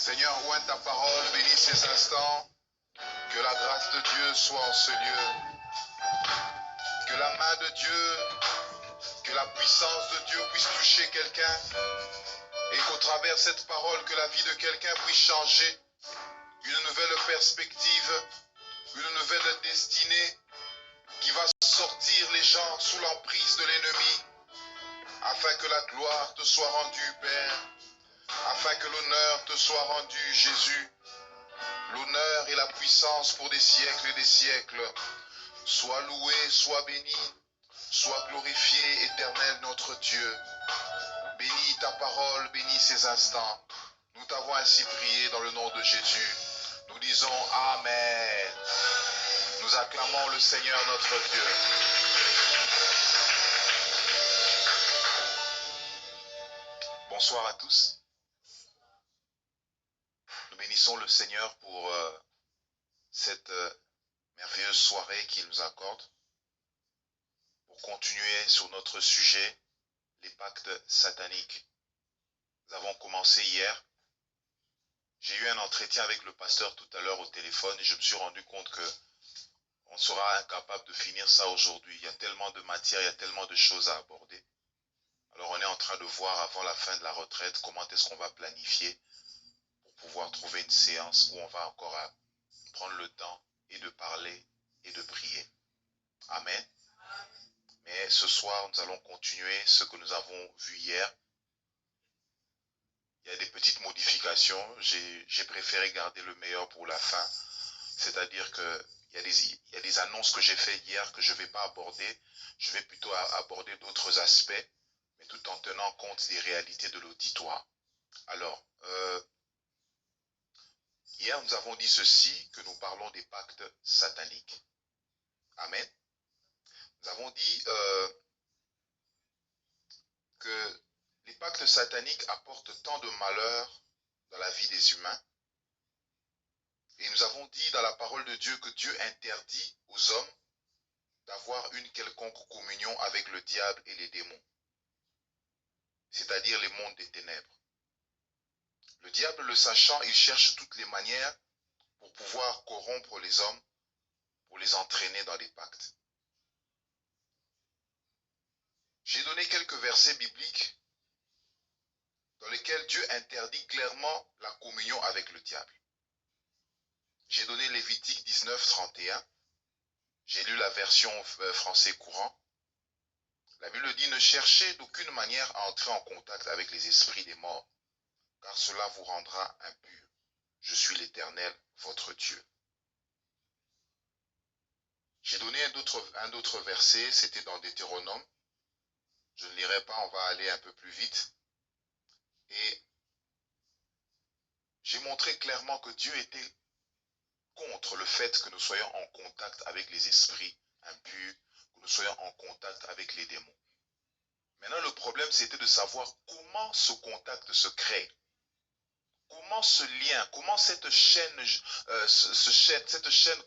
Seigneur, oint ta parole, bénis ces instants. Que la grâce de Dieu soit en ce lieu. Que la main de Dieu, que la puissance de Dieu puisse toucher quelqu'un. Et qu'au travers cette parole, que la vie de quelqu'un puisse changer. Une nouvelle perspective, une nouvelle destinée qui va sortir les gens sous l'emprise de l'ennemi. Afin que la gloire te soit rendue, Père. Afin que l'honneur te soit rendu, Jésus. L'honneur et la puissance pour des siècles et des siècles. Sois loué, sois béni, sois glorifié, Éternel notre Dieu. Bénis ta parole, bénis ces instants. Nous t'avons ainsi prié dans le nom de Jésus. Nous disons Amen. Nous acclamons le Seigneur notre Dieu. Bonsoir à tous. Nous bénissons le Seigneur pour cette merveilleuse soirée qu'il nous accorde. Pour continuer sur notre sujet, les pactes sataniques. Nous avons commencé hier. J'ai eu un entretien avec le pasteur tout à l'heure au téléphone et je me suis rendu compte que on sera incapable de finir ça aujourd'hui. Il y a tellement de matière, il y a tellement de choses à aborder. Alors on est en train de voir avant la fin de la retraite comment est-ce qu'on va planifier pour pouvoir trouver une séance où on va encore prendre le temps et de parler et de prier. Amen. Mais ce soir, nous allons continuer ce que nous avons vu hier. Il y a des petites modifications. J'ai préféré garder le meilleur pour la fin. C'est-à-dire qu'il y a des annonces que j'ai faites hier que je ne vais pas aborder. Je vais plutôt aborder d'autres aspects, mais tout en tenant compte des réalités de l'auditoire. Alors, hier nous avons dit ceci, que nous parlons des pactes sataniques. Amen. Nous avons dit que les pactes sataniques apportent tant de malheur dans la vie des humains. Et nous avons dit dans la parole de Dieu que Dieu interdit aux hommes d'avoir une quelconque communion avec le diable et les démons, c'est-à-dire les mondes des ténèbres. Le diable, le sachant, il cherche toutes les manières pour pouvoir corrompre les hommes, pour les entraîner dans des pactes. J'ai donné quelques versets bibliques dans lesquels Dieu interdit clairement la communion avec le diable. J'ai donné Lévitique 19, 31. J'ai lu la version français courant. La Bible dit « Ne cherchez d'aucune manière à entrer en contact avec les esprits des morts, car cela vous rendra impurs. Je suis l'Éternel, votre Dieu. » J'ai donné un autre verset, c'était dans Deutéronome. Je ne lirai pas, on va aller un peu plus vite. Et j'ai montré clairement que Dieu était contre le fait que nous soyons en contact avec les esprits impurs, que nous soyons en contact avec les démons. Maintenant, le problème, c'était de savoir comment ce contact se crée. Comment ce lien, comment cette chaîne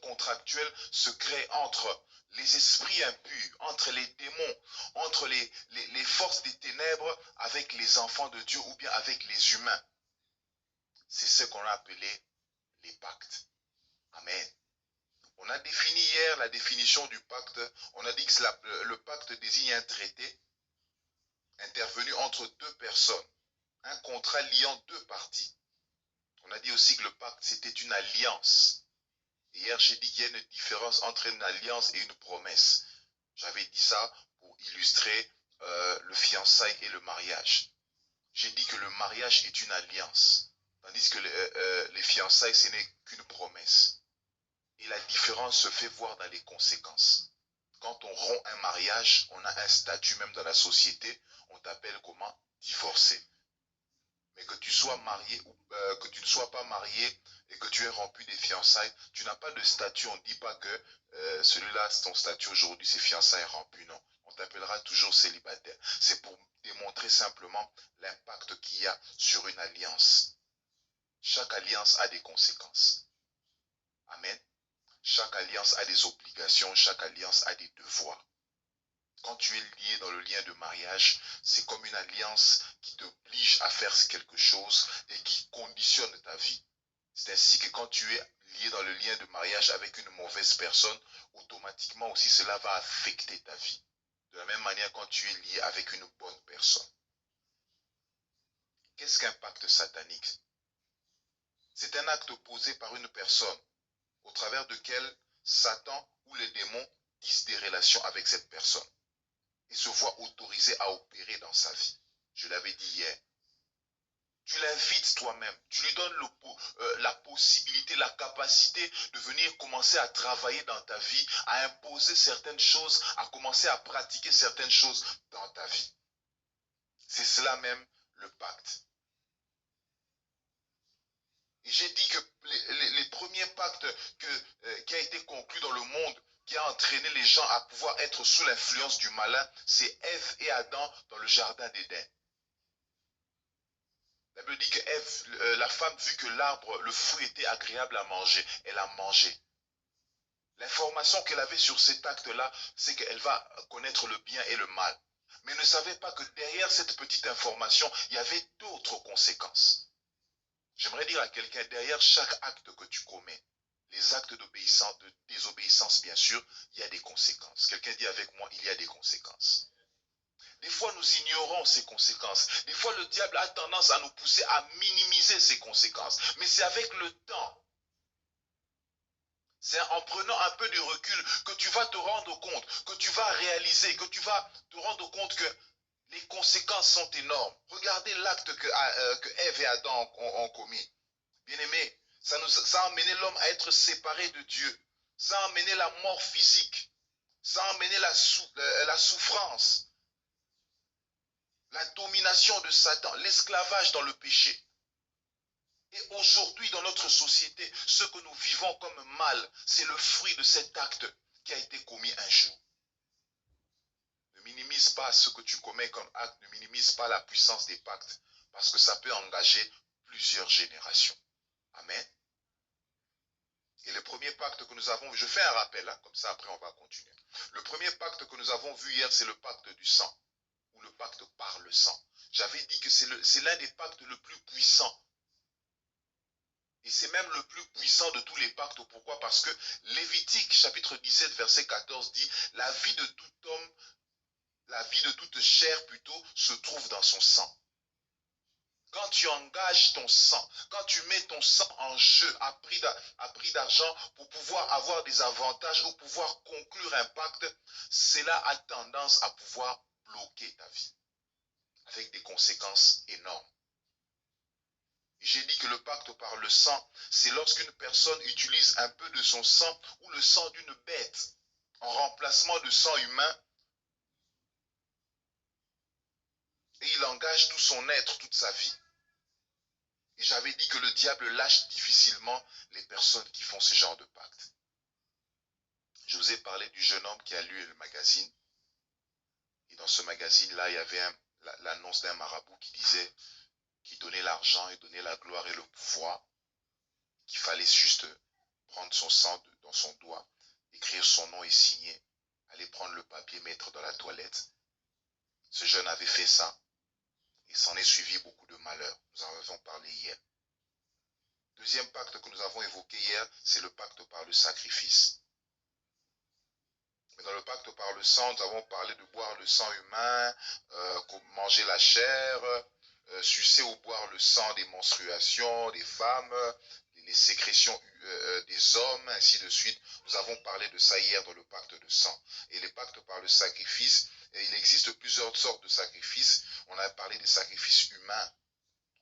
contractuelle se crée entre les esprits impurs, entre les démons, entre les forces des ténèbres avec les enfants de Dieu ou bien avec les humains. C'est ce qu'on a appelé les pactes. Amen. On a défini hier la définition du pacte. On a dit que le pacte désigne un traité intervenu entre deux personnes, un contrat liant deux parties. On a dit aussi que le pacte, c'était une alliance. Hier, j'ai dit qu'il y a une différence entre une alliance et une promesse. J'avais dit ça pour illustrer le fiançailles et le mariage. J'ai dit que le mariage est une alliance, tandis que les fiançailles, ce n'est qu'une promesse. Et la différence se fait voir dans les conséquences. Quand on rompt un mariage, on a un statut même dans la société, on t'appelle comment? Divorcé. Mais que tu sois marié ou que tu ne sois pas marié et que tu aies rompu des fiançailles, tu n'as pas de statut. On ne dit pas que celui-là, ton statut aujourd'hui, c'est fiançailles rompues. Non, on t'appellera toujours célibataire. C'est pour démontrer simplement l'impact qu'il y a sur une alliance. Chaque alliance a des conséquences. Amen. Chaque alliance a des obligations, chaque alliance a des devoirs. Quand tu es lié dans le lien de mariage, c'est comme une alliance qui t'oblige à faire quelque chose et qui conditionne ta vie. C'est ainsi que quand tu es lié dans le lien de mariage avec une mauvaise personne, automatiquement aussi cela va affecter ta vie. De la même manière quand tu es lié avec une bonne personne. Qu'est-ce qu'un pacte satanique? C'est un acte posé par une personne au travers duquel Satan ou les démons tissent des relations avec cette personne et se voient autorisés à opérer dans sa vie. Je l'avais dit hier. Tu l'invites toi-même, tu lui donnes la possibilité, la capacité de venir commencer à travailler dans ta vie, à imposer certaines choses, à commencer à pratiquer certaines choses dans ta vie. C'est cela même le pacte. Et j'ai dit que les premiers pactes qui a été conclu dans le monde, qui a entraîné les gens à pouvoir être sous l'influence du malin, c'est Ève et Adam dans le jardin d'Éden. La Bible dit que Ève, la femme, vu que l'arbre, le fruit était agréable à manger, elle a mangé. L'information qu'elle avait sur cet acte-là, c'est qu'elle va connaître le bien et le mal. Mais elle ne savait pas que derrière cette petite information, il y avait d'autres conséquences. J'aimerais dire à quelqu'un, derrière chaque acte que tu commets, les actes d'obéissance, de désobéissance, bien sûr, il y a des conséquences. Quelqu'un dit avec moi, il y a des conséquences. Des fois, nous ignorons ces conséquences. Des fois, le diable a tendance à nous pousser à minimiser ces conséquences. Mais c'est avec le temps, c'est en prenant un peu de recul que tu vas te rendre compte, que tu vas réaliser, que tu vas te rendre compte que les conséquences sont énormes. Regardez l'acte que Ève et Adam ont commis. Bien-aimé, ça a amené l'homme à être séparé de Dieu. Ça a amené la mort physique. Ça a amené la souffrance. La domination de Satan, l'esclavage dans le péché. Et aujourd'hui, dans notre société, ce que nous vivons comme mal, c'est le fruit de cet acte qui a été commis un jour. Ne minimise pas ce que tu commets comme acte, ne minimise pas la puissance des pactes, parce que ça peut engager plusieurs générations. Amen. Et le premier pacte que nous avons, je fais un rappel, hein, comme ça après on va continuer. Le premier pacte que nous avons vu hier, c'est le pacte du sang, ou le pacte par le sang. J'avais dit que c'est l'un des pactes le plus puissant. Et c'est même le plus puissant de tous les pactes. Pourquoi? Parce que Lévitique, chapitre 17, verset 14 dit, la vie de tout homme, la vie de toute chair plutôt, se trouve dans son sang. Quand tu engages ton sang, quand tu mets ton sang en jeu à prix d'argent pour pouvoir avoir des avantages ou pouvoir conclure un pacte, cela a tendance à pouvoir bloquer ta vie avec des conséquences énormes. J'ai dit que le pacte par le sang, c'est lorsqu'une personne utilise un peu de son sang ou le sang d'une bête en remplacement de sang humain et il engage tout son être, toute sa vie. Et j'avais dit que le diable lâche difficilement les personnes qui font ce genre de pacte. Je vous ai parlé du jeune homme qui a lu le magazine. Et dans ce magazine-là, il y avait l'annonce d'un marabout qui disait qu'il donnait l'argent et donnait la gloire et le pouvoir, qu'il fallait juste prendre son sang dans son doigt, écrire son nom et signer, aller prendre le papier, mettre dans la toilette. Ce jeune avait fait ça. Et s'en est suivi beaucoup de malheurs. Nous en avons parlé hier. Deuxième pacte que nous avons évoqué hier, c'est le pacte par le sacrifice. Mais dans le pacte par le sang, nous avons parlé de boire le sang humain, manger la chair, sucer ou boire le sang des menstruations des femmes, les sécrétions des hommes, ainsi de suite. Nous avons parlé de ça hier dans le pacte de sang. Et les pactes par le sacrifice, il existe plusieurs sortes de sacrifices. On a parlé des sacrifices humains.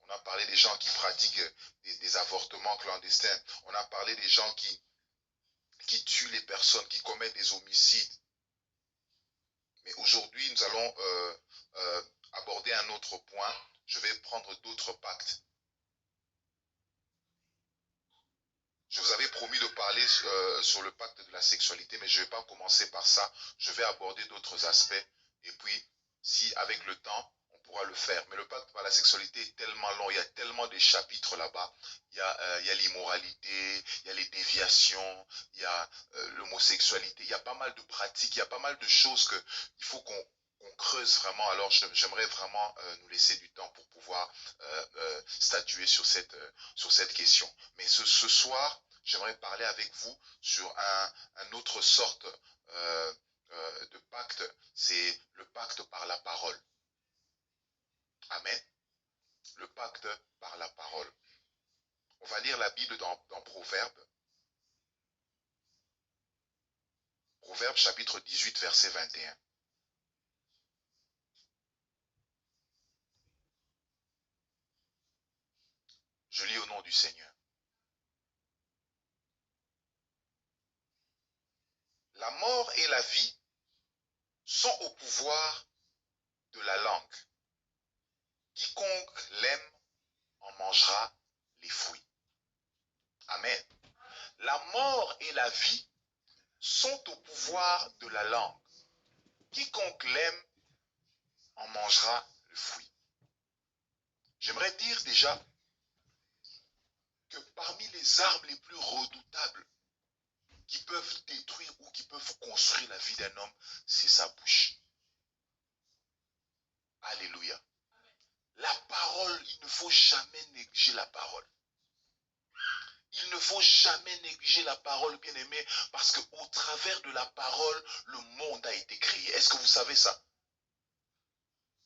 On a parlé des gens qui pratiquent des avortements clandestins. On a parlé des gens qui tuent les personnes, qui commettent des homicides. Mais aujourd'hui, nous allons aborder un autre point. Je vais prendre d'autres pactes. Je vous avais promis de parler sur le pacte de la sexualité, mais je ne vais pas commencer par ça. Je vais aborder d'autres aspects. Et puis, si avec le temps, on pourra le faire. Mais le pacte par la sexualité est tellement long, il y a tellement de chapitres là-bas. Il y a l'immoralité, il y a les déviations, il y a l'homosexualité, il y a pas mal de pratiques, il y a pas mal de choses qu'il faut qu'on creuse vraiment. Alors j'aimerais vraiment nous laisser du temps pour pouvoir statuer sur cette question. Mais ce soir, j'aimerais parler avec vous sur un autre sorte de pacte, c'est le pacte par la parole. Amen. Le pacte par la parole. On va lire la Bible dans Proverbes. Proverbes chapitre 18, verset 21. Je lis au nom du Seigneur. La mort et la vie sont au pouvoir de la langue. Quiconque l'aime en mangera les fruits. Amen. La mort et la vie sont au pouvoir de la langue. Quiconque l'aime en mangera le fruit. J'aimerais dire déjà que parmi les armes les plus redoutables qui peuvent détruire ou qui peuvent construire la vie d'un homme, c'est sa bouche. Alléluia. La parole, il ne faut jamais négliger la parole. Il ne faut jamais négliger la parole, bien-aimé, parce qu'au travers de la parole, le monde a été créé. Est-ce que vous savez ça?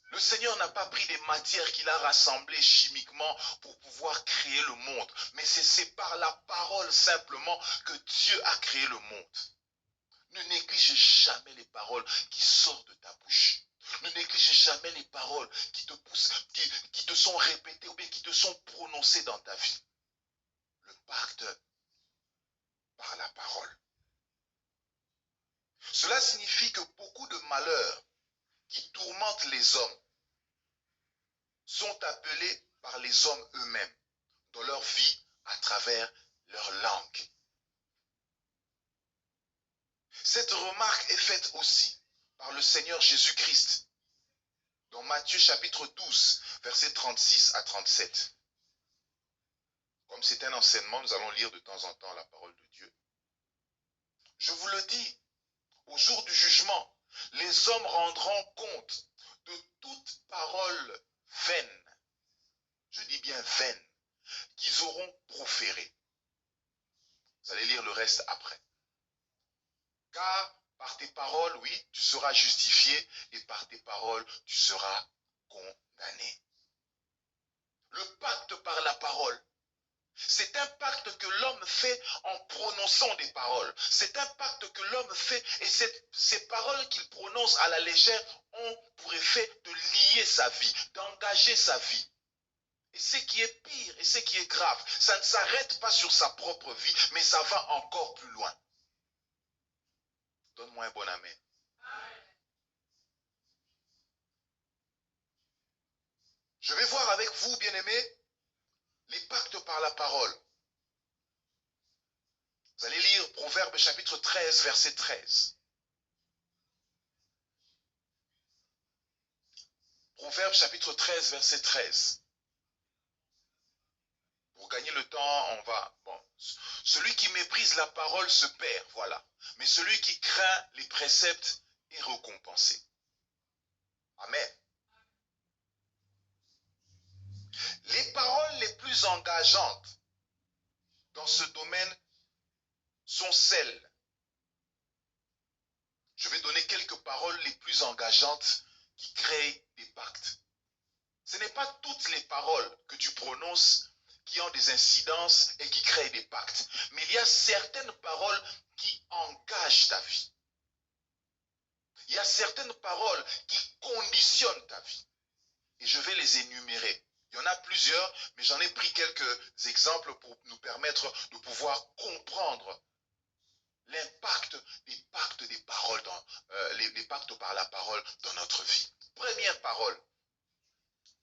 Le Seigneur n'a pas pris des matières qu'il a rassemblées chimiquement pour pouvoir créer le monde. Mais c'est par la parole simplement que Dieu a créé le monde. Ne néglige jamais les paroles qui sortent de ta bouche. Ne néglige jamais les paroles qui te poussent, qui te sont répétées ou bien qui te sont prononcées dans ta vie. Le pacte par la parole. Cela signifie que beaucoup de malheurs qui tourmentent les hommes sont appelés par les hommes eux-mêmes dans leur vie à travers leur langue. Cette remarque est faite aussi par le Seigneur Jésus-Christ dans Matthieu chapitre 12, versets 36 à 37. Comme c'est un enseignement, nous allons lire de temps en temps la parole de Dieu. Je vous le dis, au jour du jugement, les hommes rendront compte de toute parole vaine, je dis bien vaine, qu'ils auront proférée. Vous allez lire le reste après. Car par tes paroles, oui, tu seras justifié, et par tes paroles, tu seras condamné. Le pacte par la parole, c'est un pacte que l'homme fait en prononçant des paroles. C'est un pacte que l'homme fait et ces paroles qu'il prononce à la légère ont pour effet de lier sa vie, d'engager sa vie. Et ce qui est pire et ce qui est grave, ça ne s'arrête pas sur sa propre vie, mais ça va encore plus loin. Donne-moi un bon amen. Je vais voir avec vous, bien-aimés, les pactes par la parole. Vous allez lire Proverbes chapitre 13, verset 13. Proverbes chapitre 13, verset 13. Pour gagner le temps, on va... Bon, celui qui méprise la parole se perd, voilà. Mais celui qui craint les préceptes est récompensé. Amen. Les paroles les plus engageantes dans ce domaine sont celles. Je vais donner quelques paroles les plus engageantes qui créent des pactes. Ce n'est pas toutes les paroles que tu prononces qui ont des incidences et qui créent des pactes. Mais il y a certaines paroles qui engagent ta vie. Il y a certaines paroles qui conditionnent ta vie. Et je vais les énumérer. Il y en a plusieurs, mais j'en ai pris quelques exemples pour nous permettre de pouvoir comprendre l'impact des paroles, les pactes par la parole dans notre vie. Première parole,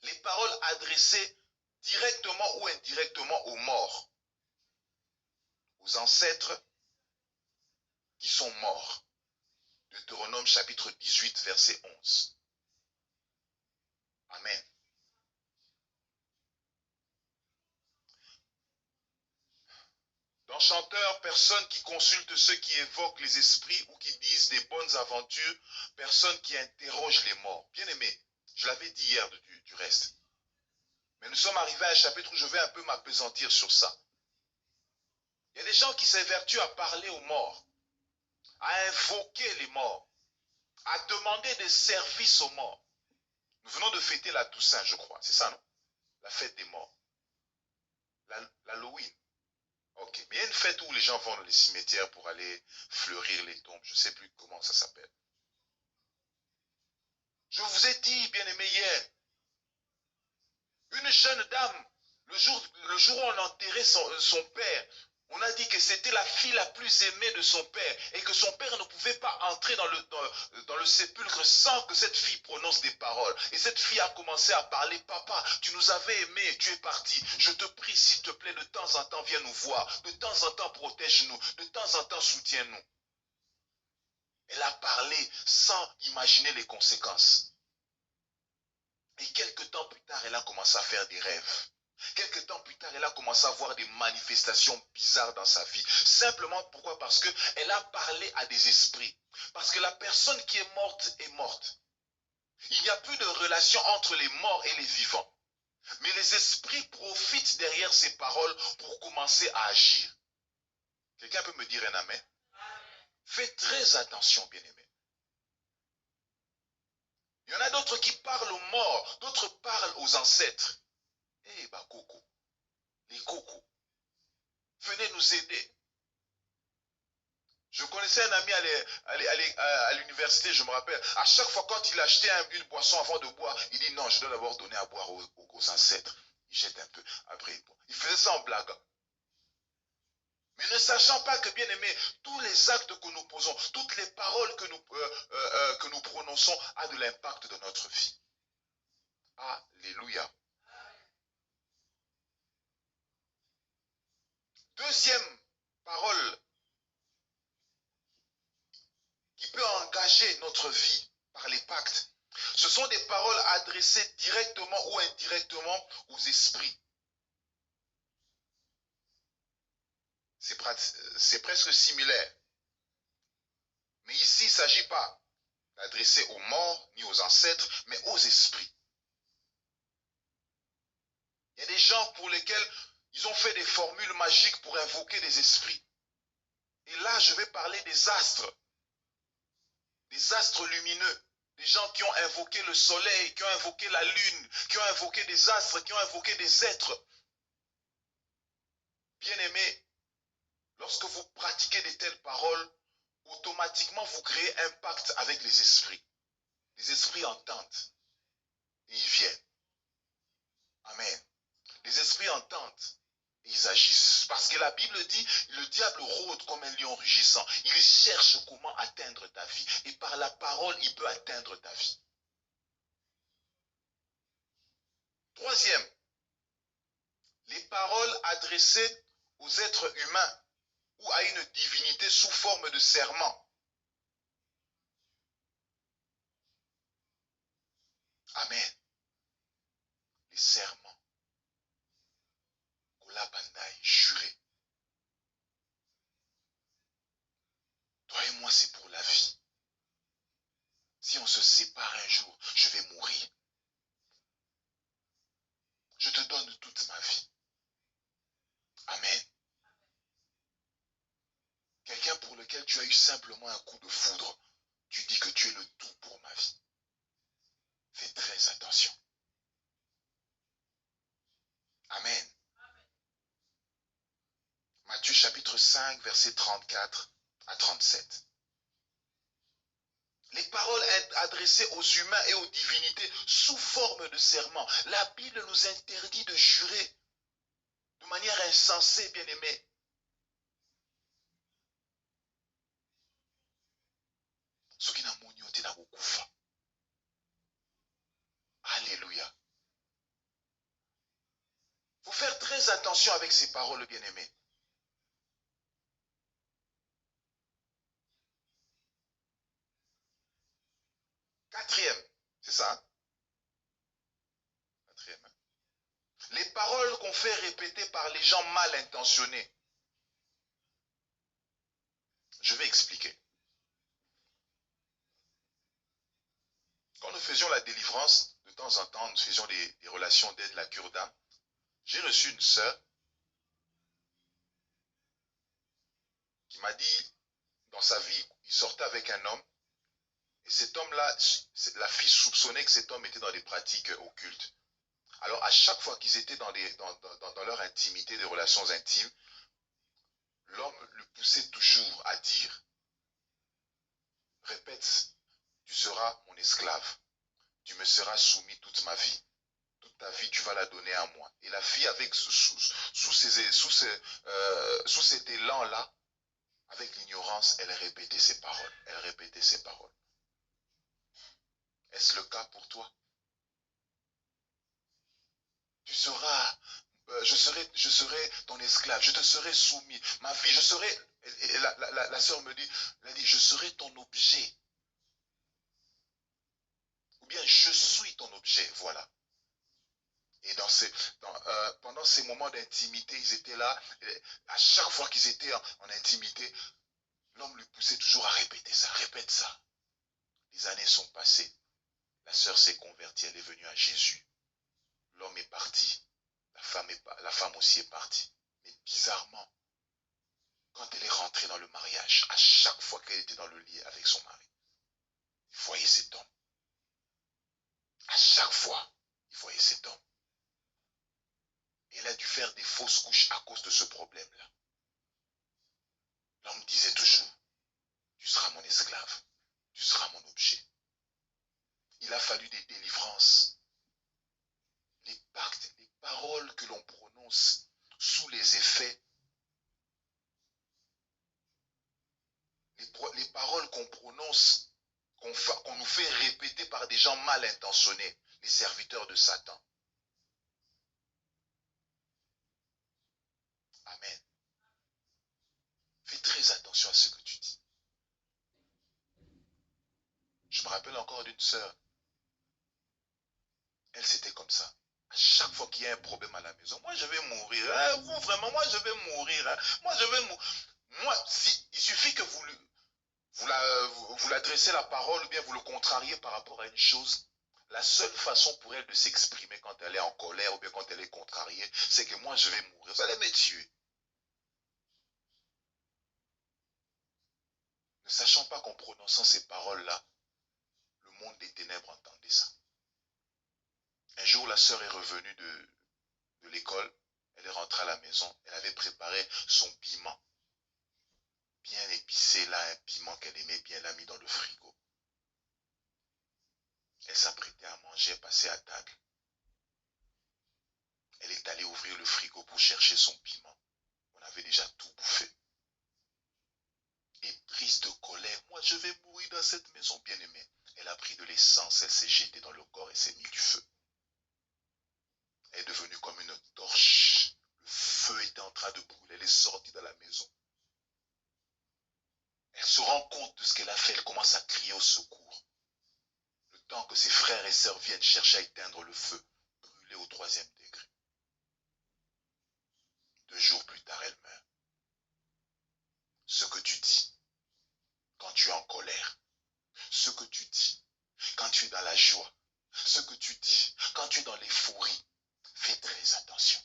les paroles adressées directement ou indirectement aux morts, aux ancêtres qui sont morts. Deutéronome chapitre 18, verset 11. Amen. Dans Chanteur, personne qui consulte ceux qui évoquent les esprits ou qui disent des bonnes aventures, personne qui interroge les morts. Bien aimé, je l'avais dit hier du reste. Mais nous sommes arrivés à un chapitre où je vais un peu m'appesantir sur ça. Il y a des gens qui s'évertuent à parler aux morts, à invoquer les morts, à demander des services aux morts. Nous venons de fêter la Toussaint, je crois. C'est ça, non? La fête des morts. L'Halloween. Ok. Mais il y a une fête où les gens vont dans les cimetières pour aller fleurir les tombes. Je ne sais plus comment ça s'appelle. Je vous ai dit, bien aimé, hier, une jeune dame, le jour où on enterrait son père, on a dit que c'était la fille la plus aimée de son père et que son père ne pouvait pas entrer dans le sépulcre sans que cette fille prononce des paroles. Et cette fille a commencé à parler, papa, tu nous avais aimés, tu es parti. Je te prie, s'il te plaît, de temps en temps, viens nous voir. De temps en temps, protège-nous. De temps en temps, soutiens-nous. Elle a parlé sans imaginer les conséquences. Et quelques temps plus tard, elle a commencé à faire des rêves. Quelques temps plus tard, elle a commencé à voir des manifestations bizarres dans sa vie. Simplement pourquoi? Parce qu'elle a parlé à des esprits. Parce que la personne qui est morte est morte. Il n'y a plus de relation entre les morts et les vivants. Mais les esprits profitent derrière ces paroles pour commencer à agir. Quelqu'un peut me dire un amen? Faites très attention, bien-aimés. Il y en a d'autres qui parlent aux morts, d'autres parlent aux ancêtres. Eh bah coco, les cocos, venez nous aider. Je connaissais un ami à l'université, je me rappelle. À chaque fois quand il achetait une boisson avant de boire, il dit non, je dois d'abord donner à boire aux ancêtres. Il jette un peu, après il boit. Il faisait ça en blague. Mais ne sachant pas que, bien aimé, tous les actes que nous posons, toutes les paroles que nous prononçons a de l'impact dans notre vie. Alléluia. Deuxième parole qui peut engager notre vie par les pactes. Ce sont des paroles adressées directement ou indirectement aux esprits. C'est presque similaire. Mais ici, il ne s'agit pas d'adresser aux morts ni aux ancêtres, mais aux esprits. Il y a des gens pour lesquels ils ont fait des formules magiques pour invoquer des esprits. Et là, je vais parler des astres lumineux. Des gens qui ont invoqué le soleil, qui ont invoqué la lune, qui ont invoqué des astres, qui ont invoqué des êtres. Bien-aimés, lorsque vous pratiquez de telles paroles, automatiquement vous créez un pacte avec les esprits. Les esprits entendent et ils viennent. Amen. Les esprits entendent et ils agissent. Parce que la Bible dit, le diable rôde comme un lion rugissant. Il cherche comment atteindre ta vie. Et par la parole, il peut atteindre ta vie. Troisième, les paroles adressées aux êtres humains ou à une divinité sous forme de serment. Amen. Les serments. Kolabandai, juré. Toi et moi, c'est pour la vie. Si on se sépare un jour, je vais mourir. Je te donne toute ma vie. Amen. Quelqu'un pour lequel tu as eu simplement un coup de foudre, tu dis que tu es le tout pour ma vie. Fais très attention. Amen. Matthieu chapitre 5, versets 34 à 37. Les paroles adressées aux humains et aux divinités sous forme de serment. La Bible nous interdit de jurer de manière insensée, bien-aimés. Alléluia. Il faut faire très attention avec ces paroles, bien-aimés. Quatrième, c'est ça? Les paroles qu'on fait répéter par les gens mal intentionnés. Je vais expliquer. Quand nous faisions la délivrance, de temps en temps, nous faisions des relations d'aide, la cure d'âme. J'ai reçu une sœur qui m'a dit, dans sa vie, il sortait avec un homme. Et cet homme-là, la fille soupçonnait que cet homme était dans des pratiques occultes. Alors, à chaque fois qu'ils étaient dans leur intimité, des relations intimes, l'homme le poussait toujours à dire, répète, tu seras mon esclave, tu me seras soumis toute ma vie. Toute ta vie, tu vas la donner à moi. Et la fille, avec sous cet élan-là, avec l'ignorance, elle répétait ses paroles. Elle répétait ses paroles. Est-ce le cas pour toi? Tu seras, je serai ton esclave, je te serai soumis. Ma vie, je serai, et la sœur me dit, elle a dit, je serai ton objet. Ou bien, je suis ton objet, voilà. Et pendant ces moments d'intimité, ils étaient là. Et à chaque fois qu'ils étaient en intimité, l'homme lui poussait toujours à répéter ça, répète ça. Les années sont passées. La sœur s'est convertie, elle est venue à Jésus. L'homme est parti. La femme aussi est partie. Mais bizarrement, quand elle est rentrée dans le mariage, à chaque fois qu'elle était dans le lit avec son mari, il voyait cet homme. À chaque fois, il voyait cet homme. Et elle a dû faire des fausses couches à cause de ce problème-là. L'homme disait toujours, tu seras mon esclave, tu seras mon objet. Il a fallu des délivrances. Les pactes, les paroles que l'on prononce sous les effets, les paroles qu'on prononce, qu'on nous fait répéter par des gens mal intentionnés, les serviteurs de Satan. Amen. Fais très attention à ce que tu dis. Je me rappelle encore d'une sœur. Elle, c'était comme ça. À chaque fois qu'il y a un problème à la maison, moi je vais mourir. Hein, vous, vraiment, moi je vais mourir. Hein, moi je vais mourir. Moi, il suffit que vous l'adressez la parole ou bien vous le contrariez par rapport à une chose. La seule façon pour elle de s'exprimer quand elle est en colère ou bien quand elle est contrariée, c'est que moi je vais mourir. Vous allez me tuer. Ne sachant pas qu'en prononçant ces paroles-là, le monde des ténèbres entendait ça. Un jour, la sœur est revenue de l'école. Elle est rentrée à la maison. Elle avait préparé son piment. Bien épicé, là, un piment qu'elle aimait bien, elle l'a mis dans le frigo. Elle s'apprêtait à manger, passer à table. Elle est allée ouvrir le frigo pour chercher son piment. On avait déjà tout bouffé. Et prise de colère, moi je vais mourir dans cette maison bien-aimée. Elle a pris de l'essence, elle s'est jetée dans le corps et s'est mis du feu. Elle est devenue comme une torche. Le feu était en train de brûler, elle est sortie de la maison. Elle se rend compte de ce qu'elle a fait, elle commence à crier au secours. Le temps que ses frères et sœurs viennent chercher à éteindre le feu, brûlé au 3e degré. 2 jours plus tard, elle meurt. Ce que tu dis quand tu es en colère, ce que tu dis quand tu es dans la joie, ce que tu dis quand tu es dans l'euphorie, fais très attention.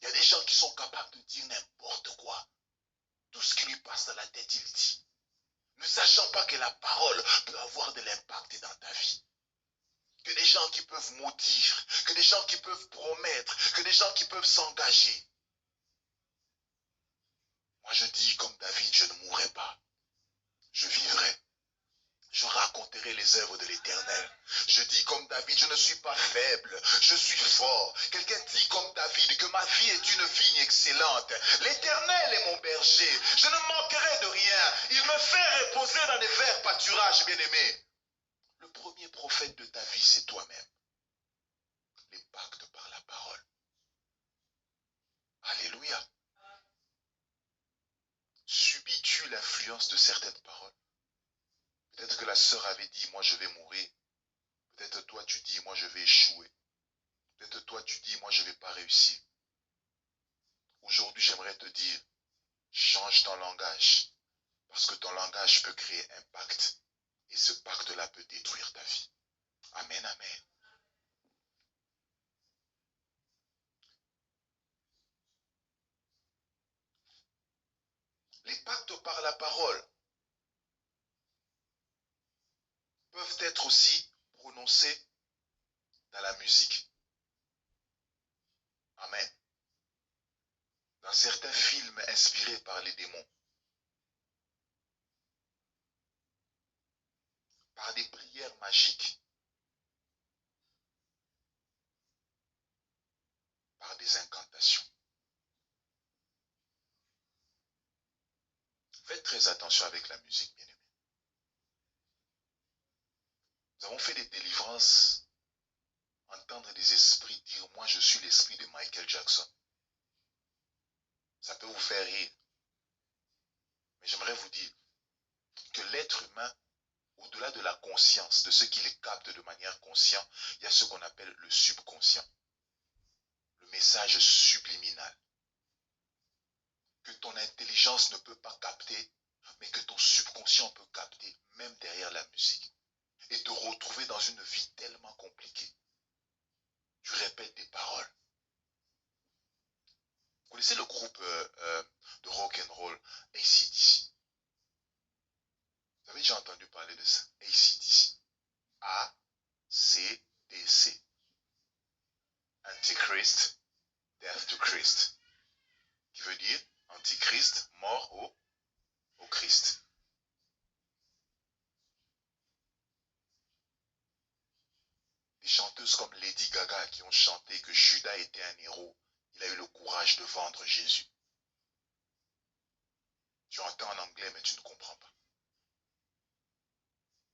Il y a des gens qui sont capables de dire n'importe quoi. Tout ce qui lui passe dans la tête, il dit. Ne sachant pas que la parole peut avoir de l'impact dans ta vie. Que des gens qui peuvent maudire, que des gens qui peuvent promettre, que des gens qui peuvent s'engager. Moi je dis comme David, je ne mourrai pas. Je vivrai. Je raconterai les œuvres de l'Éternel. Je dis comme David, je ne suis pas faible, je suis fort. Quelqu'un dit comme David que ma vie est une vigne excellente. L'Éternel est mon berger, je ne manquerai de rien. Il me fait reposer dans des verts pâturages, bien-aimés. Le premier prophète de ta vie, c'est toi-même. Les pactes par la parole. Alléluia. Subis-tu l'influence de certaines paroles? Peut-être que la sœur avait dit, moi je vais mourir. Peut-être toi tu dis, moi je vais échouer. Peut-être toi, tu dis, moi, je ne vais pas réussir. Aujourd'hui, j'aimerais te dire, change ton langage. Parce que ton langage peut créer un pacte. Et ce pacte-là peut détruire ta vie. Amen, amen. Les pactes par la parole peuvent être aussi prononcés dans la musique. Amen. Dans certains films inspirés par les démons. Par des prières magiques. Par des incantations. Faites très attention avec la musique, bien aimé. Nous avons fait des délivrances, entendre des esprits dire, moi je suis l'esprit de Michael Jackson. Ça peut vous faire rire. Mais j'aimerais vous dire que l'être humain, au-delà de la conscience, de ce qu'il capte de manière consciente, il y a ce qu'on appelle le subconscient. Le message subliminal. Que ton intelligence ne peut pas capter, mais que ton subconscient peut capter, même derrière la musique. Et te retrouver dans une vie tellement compliquée. Tu répètes des paroles. Vous connaissez le groupe de rock and roll, AC/DC? Vous avez déjà entendu parler de ça? AC/DC. A-C-D-C. Antichrist, Death to Christ. Qui veut dire Antichrist, mort au Christ. Des chanteuses comme Lady Gaga qui ont chanté que Judas était un héros. Il a eu le courage de vendre Jésus. Tu entends en anglais mais tu ne comprends pas.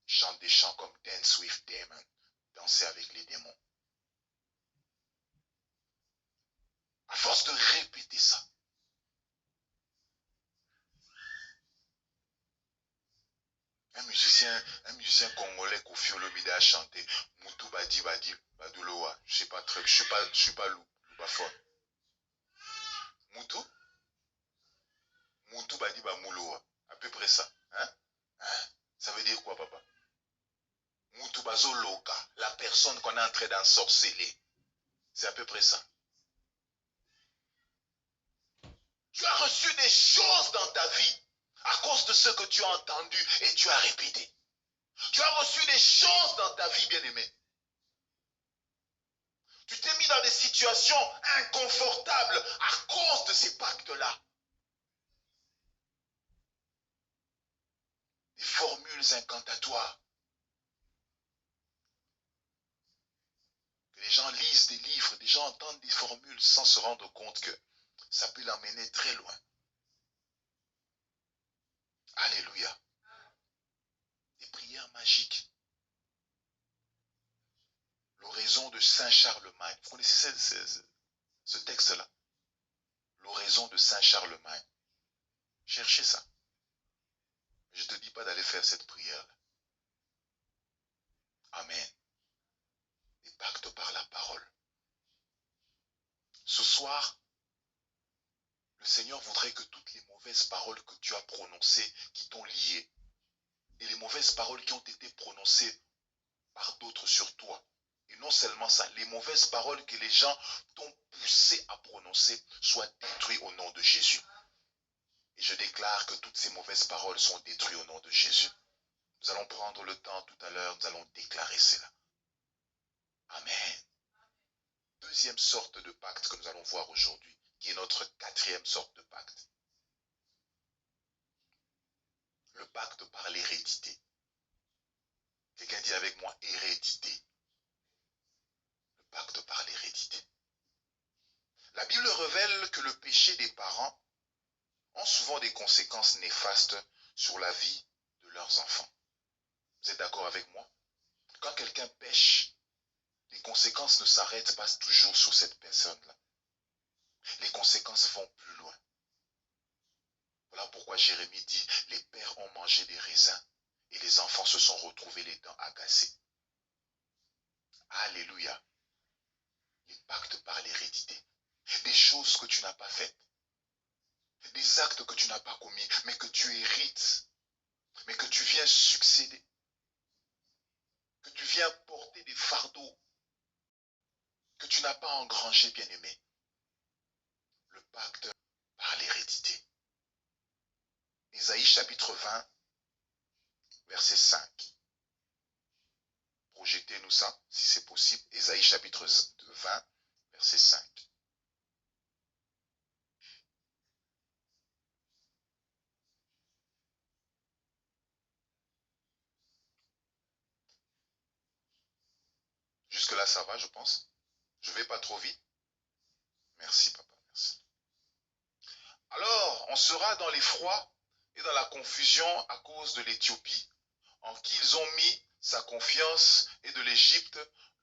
Chante des chants comme Dance with Demons, danser avec les démons. À force de répéter ça, un musicien congolais Koffi Olomide a chanté Moutou Badi Badi Baduloa. Je sais pas très, je suis pas loubaphone. Moutou Badi Bamuloa. À peu près ça. Hein? Ça veut dire quoi, papa? Moutou Bazo Loka. La personne qu'on est en train d'ensorceler. C'est à peu près ça. Tu as reçu des choses dans ta vie à cause de ce que tu as entendu et tu as répété. Tu as reçu des choses dans ta vie, bien-aimé. Tu t'es mis dans des situations inconfortables à cause de ces pactes-là. Des formules incantatoires. Que les gens lisent des livres, des gens entendent des formules sans se rendre compte que ça peut l'emmener très loin. Alléluia. Des prières magiques. L'oraison de Saint Charlemagne. Vous connaissez ce texte-là? L'oraison de Saint Charlemagne. Cherchez ça. Je ne te dis pas d'aller faire cette prière. Amen. Des pactes par la parole. Ce soir, le Seigneur voudrait que toutes les mauvaises paroles que tu as prononcées, qui t'ont lié, et les mauvaises paroles qui ont été prononcées par d'autres sur toi, et non seulement ça, les mauvaises paroles que les gens t'ont poussé à prononcer soient détruites au nom de Jésus. Et je déclare que toutes ces mauvaises paroles sont détruites au nom de Jésus. Nous allons prendre le temps tout à l'heure, nous allons déclarer cela. Amen. Deuxième sorte de pacte que nous allons voir aujourd'hui, qui est notre quatrième sorte de pacte. Le pacte par l'hérédité. Quelqu'un dit avec moi, hérédité. Le pacte par l'hérédité. La Bible révèle que le péché des parents ont souvent des conséquences néfastes sur la vie de leurs enfants. Vous êtes d'accord avec moi? Quand quelqu'un pêche, les conséquences ne s'arrêtent pas toujours sur cette personne-là. Les conséquences vont plus loin. Voilà pourquoi Jérémie dit, les pères ont mangé des raisins et les enfants se sont retrouvés les dents agacées. Alléluia. les pactes par l'hérédité. Des choses que tu n'as pas faites. Des actes que tu n'as pas commis, mais que tu hérites, mais que tu viens succéder, que tu viens porter des fardeaux que tu n'as pas engrangés, bien-aimé. Le pacte par l'hérédité. Ésaïe chapitre 20, verset 5. Projetez-nous ça, si c'est possible. Ésaïe chapitre 20, verset 5. Jusque-là, ça va, je pense. Je ne vais pas trop vite. Merci, papa. Merci. Alors, on sera dans l'effroi et dans la confusion à cause de l'Éthiopie, en qui ils ont mis sa confiance, et de l'Égypte,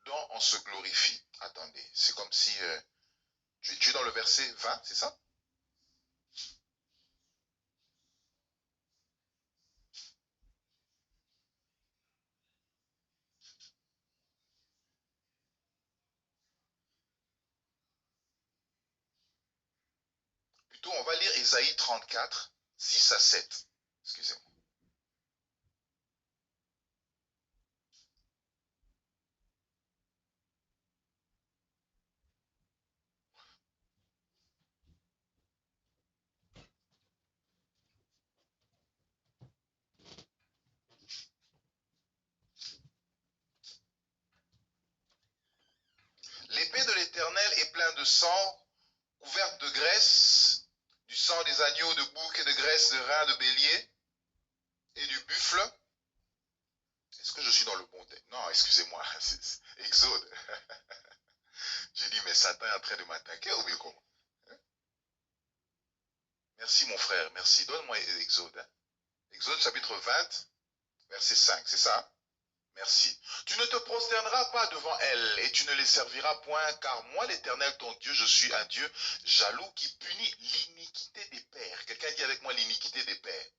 dont on se glorifie. Attendez, c'est comme si... tu es dans le verset 20, c'est ça? Plutôt, on va lire Ésaïe 34, 6 à 7. Excusez-moi. L'épée de l'Éternel est pleine de sang, couverte de graisse, du sang des agneaux, de boucs et de graisse de reins de bélier et du buffle. Est-ce que je suis dans le bon texte? Non, excusez-moi, c'est Exode. J'ai dit, mais Satan est en train de m'attaquer ou bien comment? Merci mon frère, merci. Donne-moi Exode. Exode chapitre 20, verset 5, c'est ça? Merci. Tu ne te prosterneras pas devant elles et tu ne les serviras point, car moi l'Éternel ton Dieu, je suis un Dieu jaloux qui punit l'iniquité des pères. Quelqu'un dit avec moi l'iniquité des pères.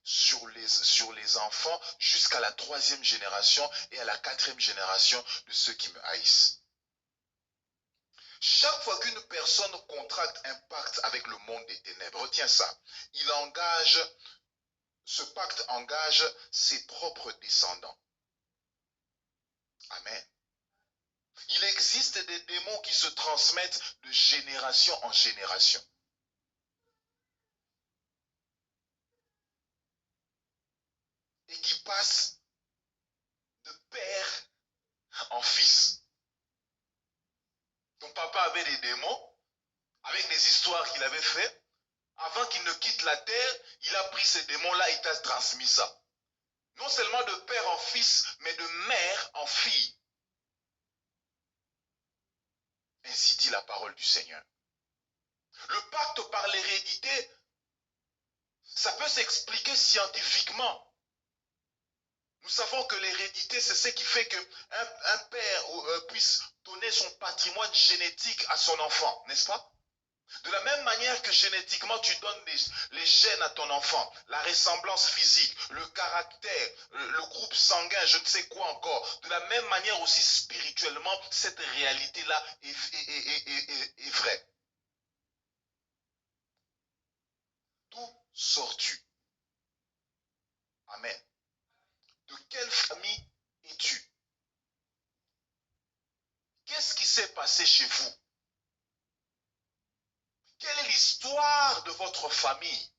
Sur les enfants jusqu'à la 3e génération et à la 4e génération de ceux qui me haïssent. Chaque fois qu'une personne contracte un pacte avec le monde des ténèbres, retiens ça, ce pacte engage ses propres descendants. Amen. Il existe des démons qui se transmettent de génération en génération. Et qui passent de père en fils. Ton papa avait des démons, avec des histoires qu'il avait faites. Avant qu'il ne quitte la terre, il a pris ces démons-là et t'a transmis ça. Non seulement de père en fils, mais de mère en fille. Ainsi dit la parole du Seigneur. Le pacte par l'hérédité, ça peut s'expliquer scientifiquement. Nous savons que l'hérédité, c'est ce qui fait qu'un père puisse donner son patrimoine génétique à son enfant, n'est-ce pas? De la même manière que génétiquement, tu donnes les gènes à ton enfant, la ressemblance physique, le caractère, le groupe sanguin, je ne sais quoi encore. De la même manière aussi spirituellement, cette réalité-là est vraie. D'où sors-tu? Amen. De quelle famille es-tu? Qu'est-ce qui s'est passé chez vous? Quelle est l'histoire de votre famille?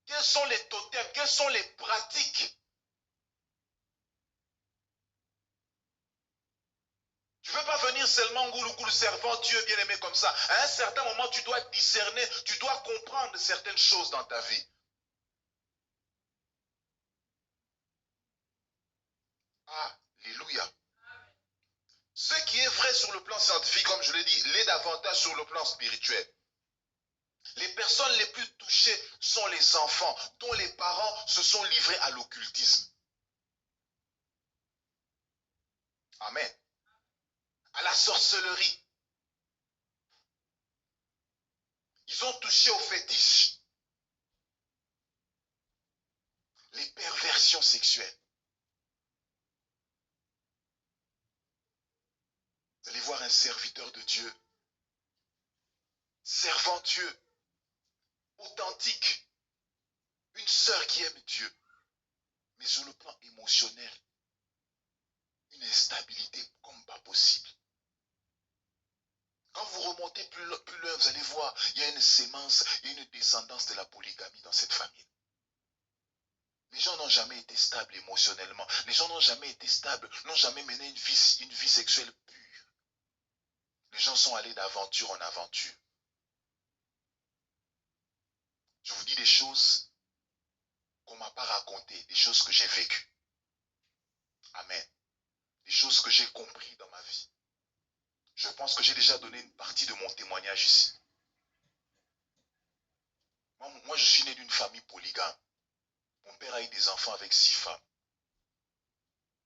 Quels sont les totems? Quelles sont les pratiques? Tu ne veux pas venir seulement goulou servant Dieu bien-aimé comme ça. À un certain moment, tu dois discerner, tu dois comprendre certaines choses dans ta vie. Alléluia. Ce qui est vrai sur le plan scientifique, comme je l'ai dit, l'est davantage sur le plan spirituel. Les personnes les plus touchées sont les enfants dont les parents se sont livrés à l'occultisme. Amen. À la sorcellerie. Ils ont touché aux fétiches. Les perversions sexuelles. allez voir un serviteur de Dieu, servant Dieu, authentique, une sœur qui aime Dieu, mais sur le plan émotionnel, une instabilité comme pas possible. Quand vous remontez plus loin, vous allez voir, il y a une sémence, il y a une descendance de la polygamie dans cette famille. Les gens n'ont jamais été stables émotionnellement. Les gens n'ont jamais été stables, n'ont jamais mené une vie sexuelle pure. Les gens sont allés d'aventure en aventure. Je vous dis des choses qu'on ne m'a pas racontées, des choses que j'ai vécues. Amen. Des choses que j'ai comprises dans ma vie. Je pense que j'ai déjà donné une partie de mon témoignage ici. Moi, je suis né d'une famille polygame. Mon père a eu des enfants avec 6 femmes.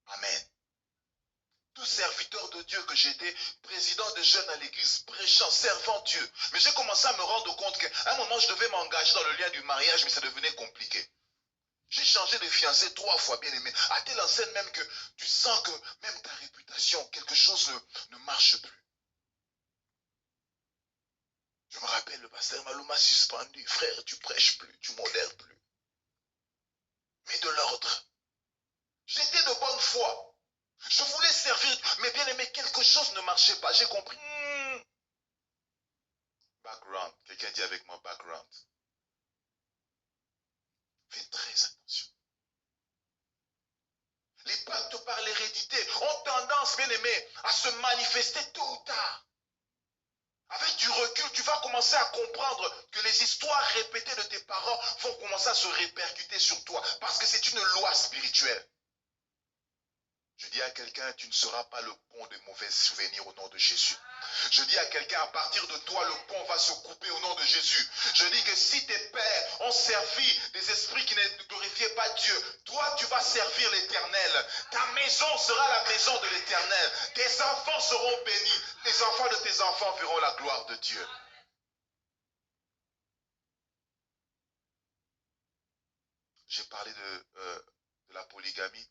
Amen. Tout serviteur de Dieu que j'étais, président de jeunes à l'église, prêchant, servant Dieu. Mais j'ai commencé à me rendre compte qu'à un moment, je devais m'engager dans le lien du mariage, mais ça devenait compliqué. J'ai changé de fiancé 3 fois, bien aimé. À telle enseigne même que tu sens que même ta réputation, quelque chose ne marche plus. Je me rappelle, le pasteur Malou m'a suspendu. Frère, tu prêches plus, tu modères plus. Mais de l'ordre. J'étais de bonne foi. Je voulais servir, mais bien aimé, quelque chose ne marchait pas. J'ai compris. Background. Quelqu'un dit avec moi background. Faites très attention. Les pactes par l'hérédité ont tendance, bien aimé, à se manifester tôt ou tard. Avec du recul, tu vas commencer à comprendre que les histoires répétées de tes parents vont commencer à se répercuter sur toi. Parce que c'est une loi spirituelle. Je dis à quelqu'un, tu ne seras pas le pont de mauvais souvenirs au nom de Jésus. Je dis à quelqu'un, à partir de toi, le pont va se couper au nom de Jésus. Je dis que si tes pères ont servi des esprits qui ne glorifiaient pas Dieu, toi, tu vas servir l'Éternel. Ta maison sera la maison de l'Éternel. Tes enfants seront bénis. Les enfants de tes enfants verront la gloire de Dieu. J'ai parlé de la polygamie.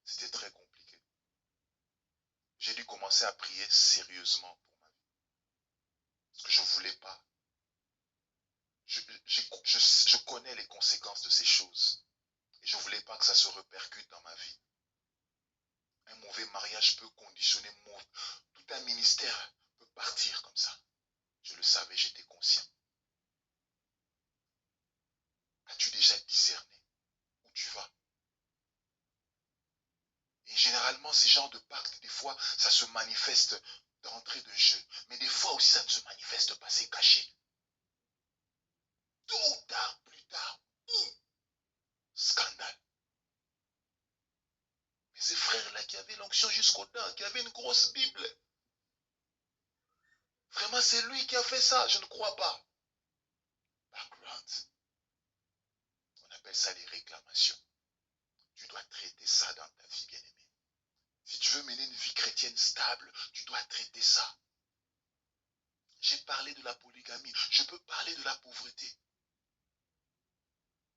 C'était très compliqué. J'ai dû commencer à prier sérieusement pour ma vie. Parce que je ne voulais pas. Je connais les conséquences de ces choses. Et je ne voulais pas que ça se répercute dans ma vie. Un mauvais mariage peut conditionner tout un ministère peut partir comme ça. Je le savais, j'étais conscient. As-tu déjà discerné où tu vas? Et généralement, ces genres de pactes, des fois, ça se manifeste d'entrée de jeu. Mais des fois aussi, ça ne se manifeste pas, c'est caché. Tôt ou tard, plus tard, scandale. Mais ces frères-là qui avaient l'onction jusqu'aux dents, qui avaient une grosse Bible, vraiment, c'est lui qui a fait ça, je ne crois pas. Background. On appelle ça les réclamations. Tu dois traiter ça dans ta vie, bien-aimée. Si tu veux mener une vie chrétienne stable, tu dois traiter ça. J'ai parlé de la polygamie, je peux parler de la pauvreté.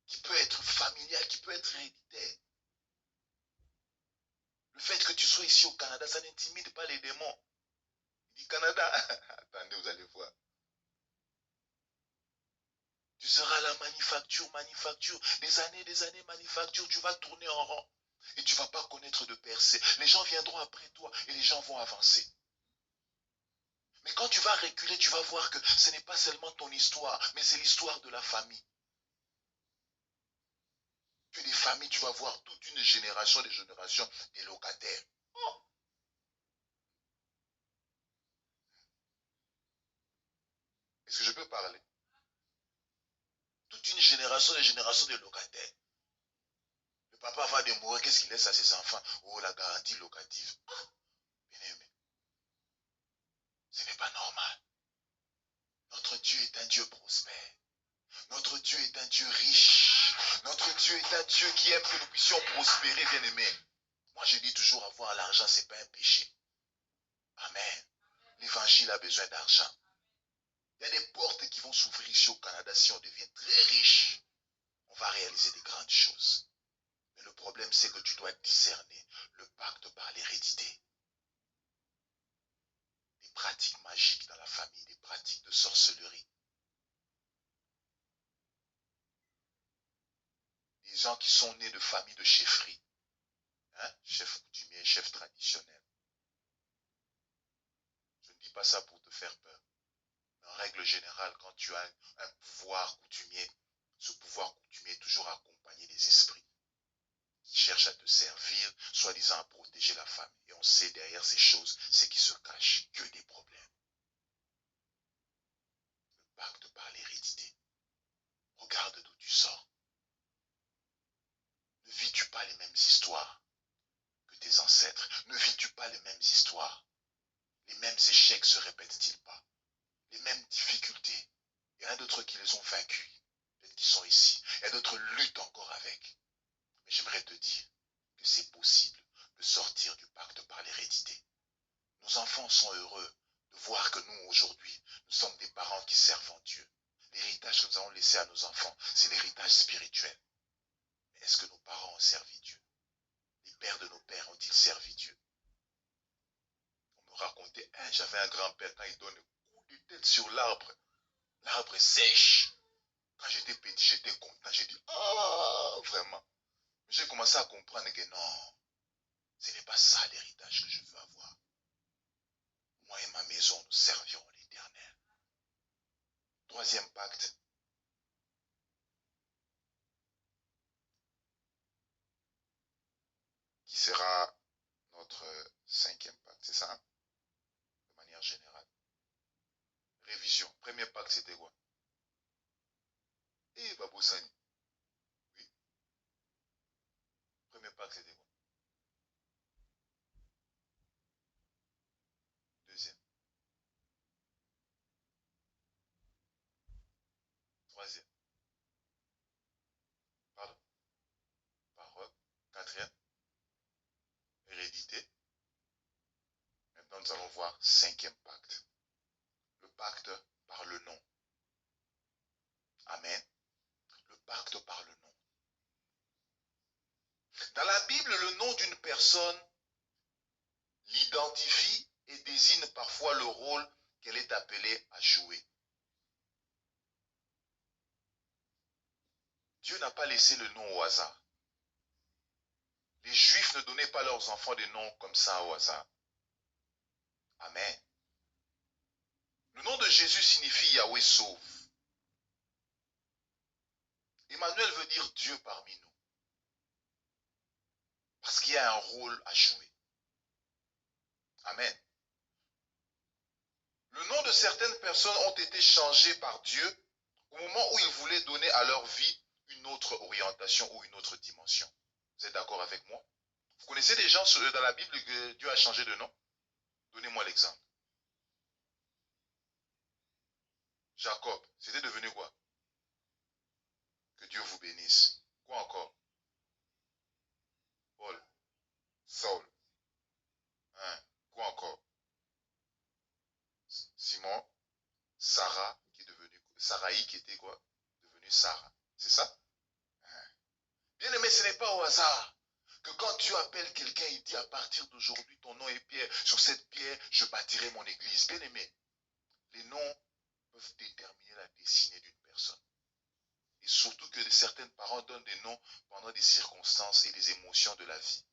Qui peut être familiale, qui peut être héréditaire. Le fait que tu sois ici au Canada, ça n'intimide pas les démons. Il dit Canada, attendez, vous allez voir. Tu seras à la manufacture, des années manufacture, tu vas tourner en rond. Et tu ne vas pas connaître de percée. Les gens viendront après toi et les gens vont avancer. Mais quand tu vas reculer, tu vas voir que ce n'est pas seulement ton histoire, mais c'est l'histoire de la famille. Que des familles, tu vas voir toute une génération, des locataires. Oh. Est-ce que je peux parler? Toute une génération, des locataires. Le papa va demeurer, qu'est-ce qu'il laisse à ses enfants? Oh, la garantie locative. Ah, bien aimé. Ce n'est pas normal. Notre Dieu est un Dieu prospère. Notre Dieu est un Dieu riche. Notre Dieu est un Dieu qui aime que nous puissions prospérer, bien aimé. Moi, je dis toujours, avoir l'argent, ce n'est pas un péché. Amen. L'évangile a besoin d'argent. Il y a des portes qui vont s'ouvrir ici au Canada si on devient très riche. On va réaliser des grandes choses. Mais le problème, c'est que tu dois discerner le pacte par l'hérédité. pratiques magiques dans la famille, des pratiques de sorcellerie. Des gens qui sont nés de familles de chefferie, hein, chef coutumier, chef traditionnel. Je ne dis pas ça pour te faire peur. Mais en règle générale, quand tu as un pouvoir coutumier, ce pouvoir coutumier est toujours accompagné des esprits qui cherchent à te servir, soi-disant à protéger la famille. Et on sait derrière ces choses, c'est qui se cache, que des problèmes. Le pacte par l'hérédité. Regarde d'où tu sors. Ne vis-tu pas les mêmes histoires que tes ancêtres? Ne vis-tu pas les mêmes histoires? Les mêmes échecs se répètent-ils pas? Les mêmes difficultés? Il y en a d'autres qui les ont vaincus, peut-être qui sont ici. Il y a d'autres luttent encore avec. Mais j'aimerais te dire que c'est possible de sortir du pacte par l'hérédité. Nos enfants sont heureux de voir que nous, aujourd'hui, nous sommes des parents qui servent Dieu. L'héritage que nous avons laissé à nos enfants, c'est l'héritage spirituel. Mais est-ce que nos parents ont servi Dieu? Les pères de nos pères ont-ils servi Dieu? On me racontait, hein, j'avais un grand-père, quand il donne un coup de tête sur l'arbre, l'arbre sèche. Quand j'étais petit, j'étais content, j'ai dit, ah, vraiment. J'ai commencé à comprendre que non, ce n'est pas ça l'héritage que je veux avoir. Moi et ma maison, nous servirons l'Éternel. Troisième pacte. Qui sera notre cinquième pacte, c'est ça, hein? De manière générale. Révision. Premier pacte, c'était quoi? Eh, Baboussani. Oui. Premier pacte, c'était quoi? Deuxième. Troisième. Pardon. Parole. Quatrième. Hérédité. Maintenant, nous allons voir cinquième pacte. Le pacte par le nom. Amen. Le pacte par le nom. Dans la Bible, le nom d'une personne l'identifie et désigne parfois le rôle qu'elle est appelée à jouer. Dieu n'a pas laissé le nom au hasard. Les Juifs ne donnaient pas leurs enfants des noms comme ça au hasard. Amen. Le nom de Jésus signifie Yahweh sauve. Emmanuel veut dire Dieu parmi nous. Parce qu'il y a un rôle à jouer. Amen. Le nom de certaines personnes ont été changés par Dieu au moment où il voulait donner à leur vie une autre orientation ou une autre dimension. Vous êtes d'accord avec moi? Vous connaissez des gens dans la Bible que Dieu a changé de nom? Donnez-moi l'exemple. Jacob, c'était devenu quoi? Que Dieu vous bénisse. Quoi encore? Paul, Saul. Hein? Quoi encore? Simon, Sarah, qui est devenue Saraï, qui était quoi? Devenue Sarah. C'est ça? Hein? Bien aimé, ce n'est pas au hasard que quand tu appelles quelqu'un, il dit à partir d'aujourd'hui, ton nom est Pierre. Sur cette pierre, je bâtirai mon église. Bien aimé, les noms peuvent déterminer la destinée d'une personne. Et surtout que certains parents donnent des noms pendant des circonstances et des émotions de la vie.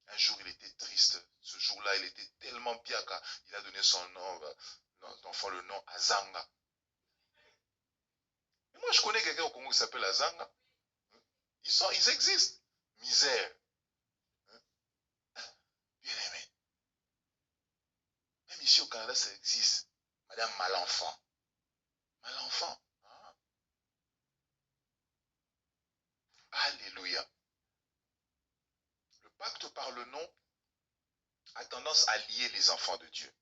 Un jour, il était triste. Ce jour-là, il était tellement bien qu'il a donné son nom, l'enfant le nom Azanga. Et moi, je connais quelqu'un au Congo qui s'appelle Azanga. Ils existent. Misère. Bien aimé. Même ici au Canada, ça existe. Madame Malenfant. Malenfant. Hein? Alléluia. Le pacte par le nom a tendance à lier les enfants de Dieu.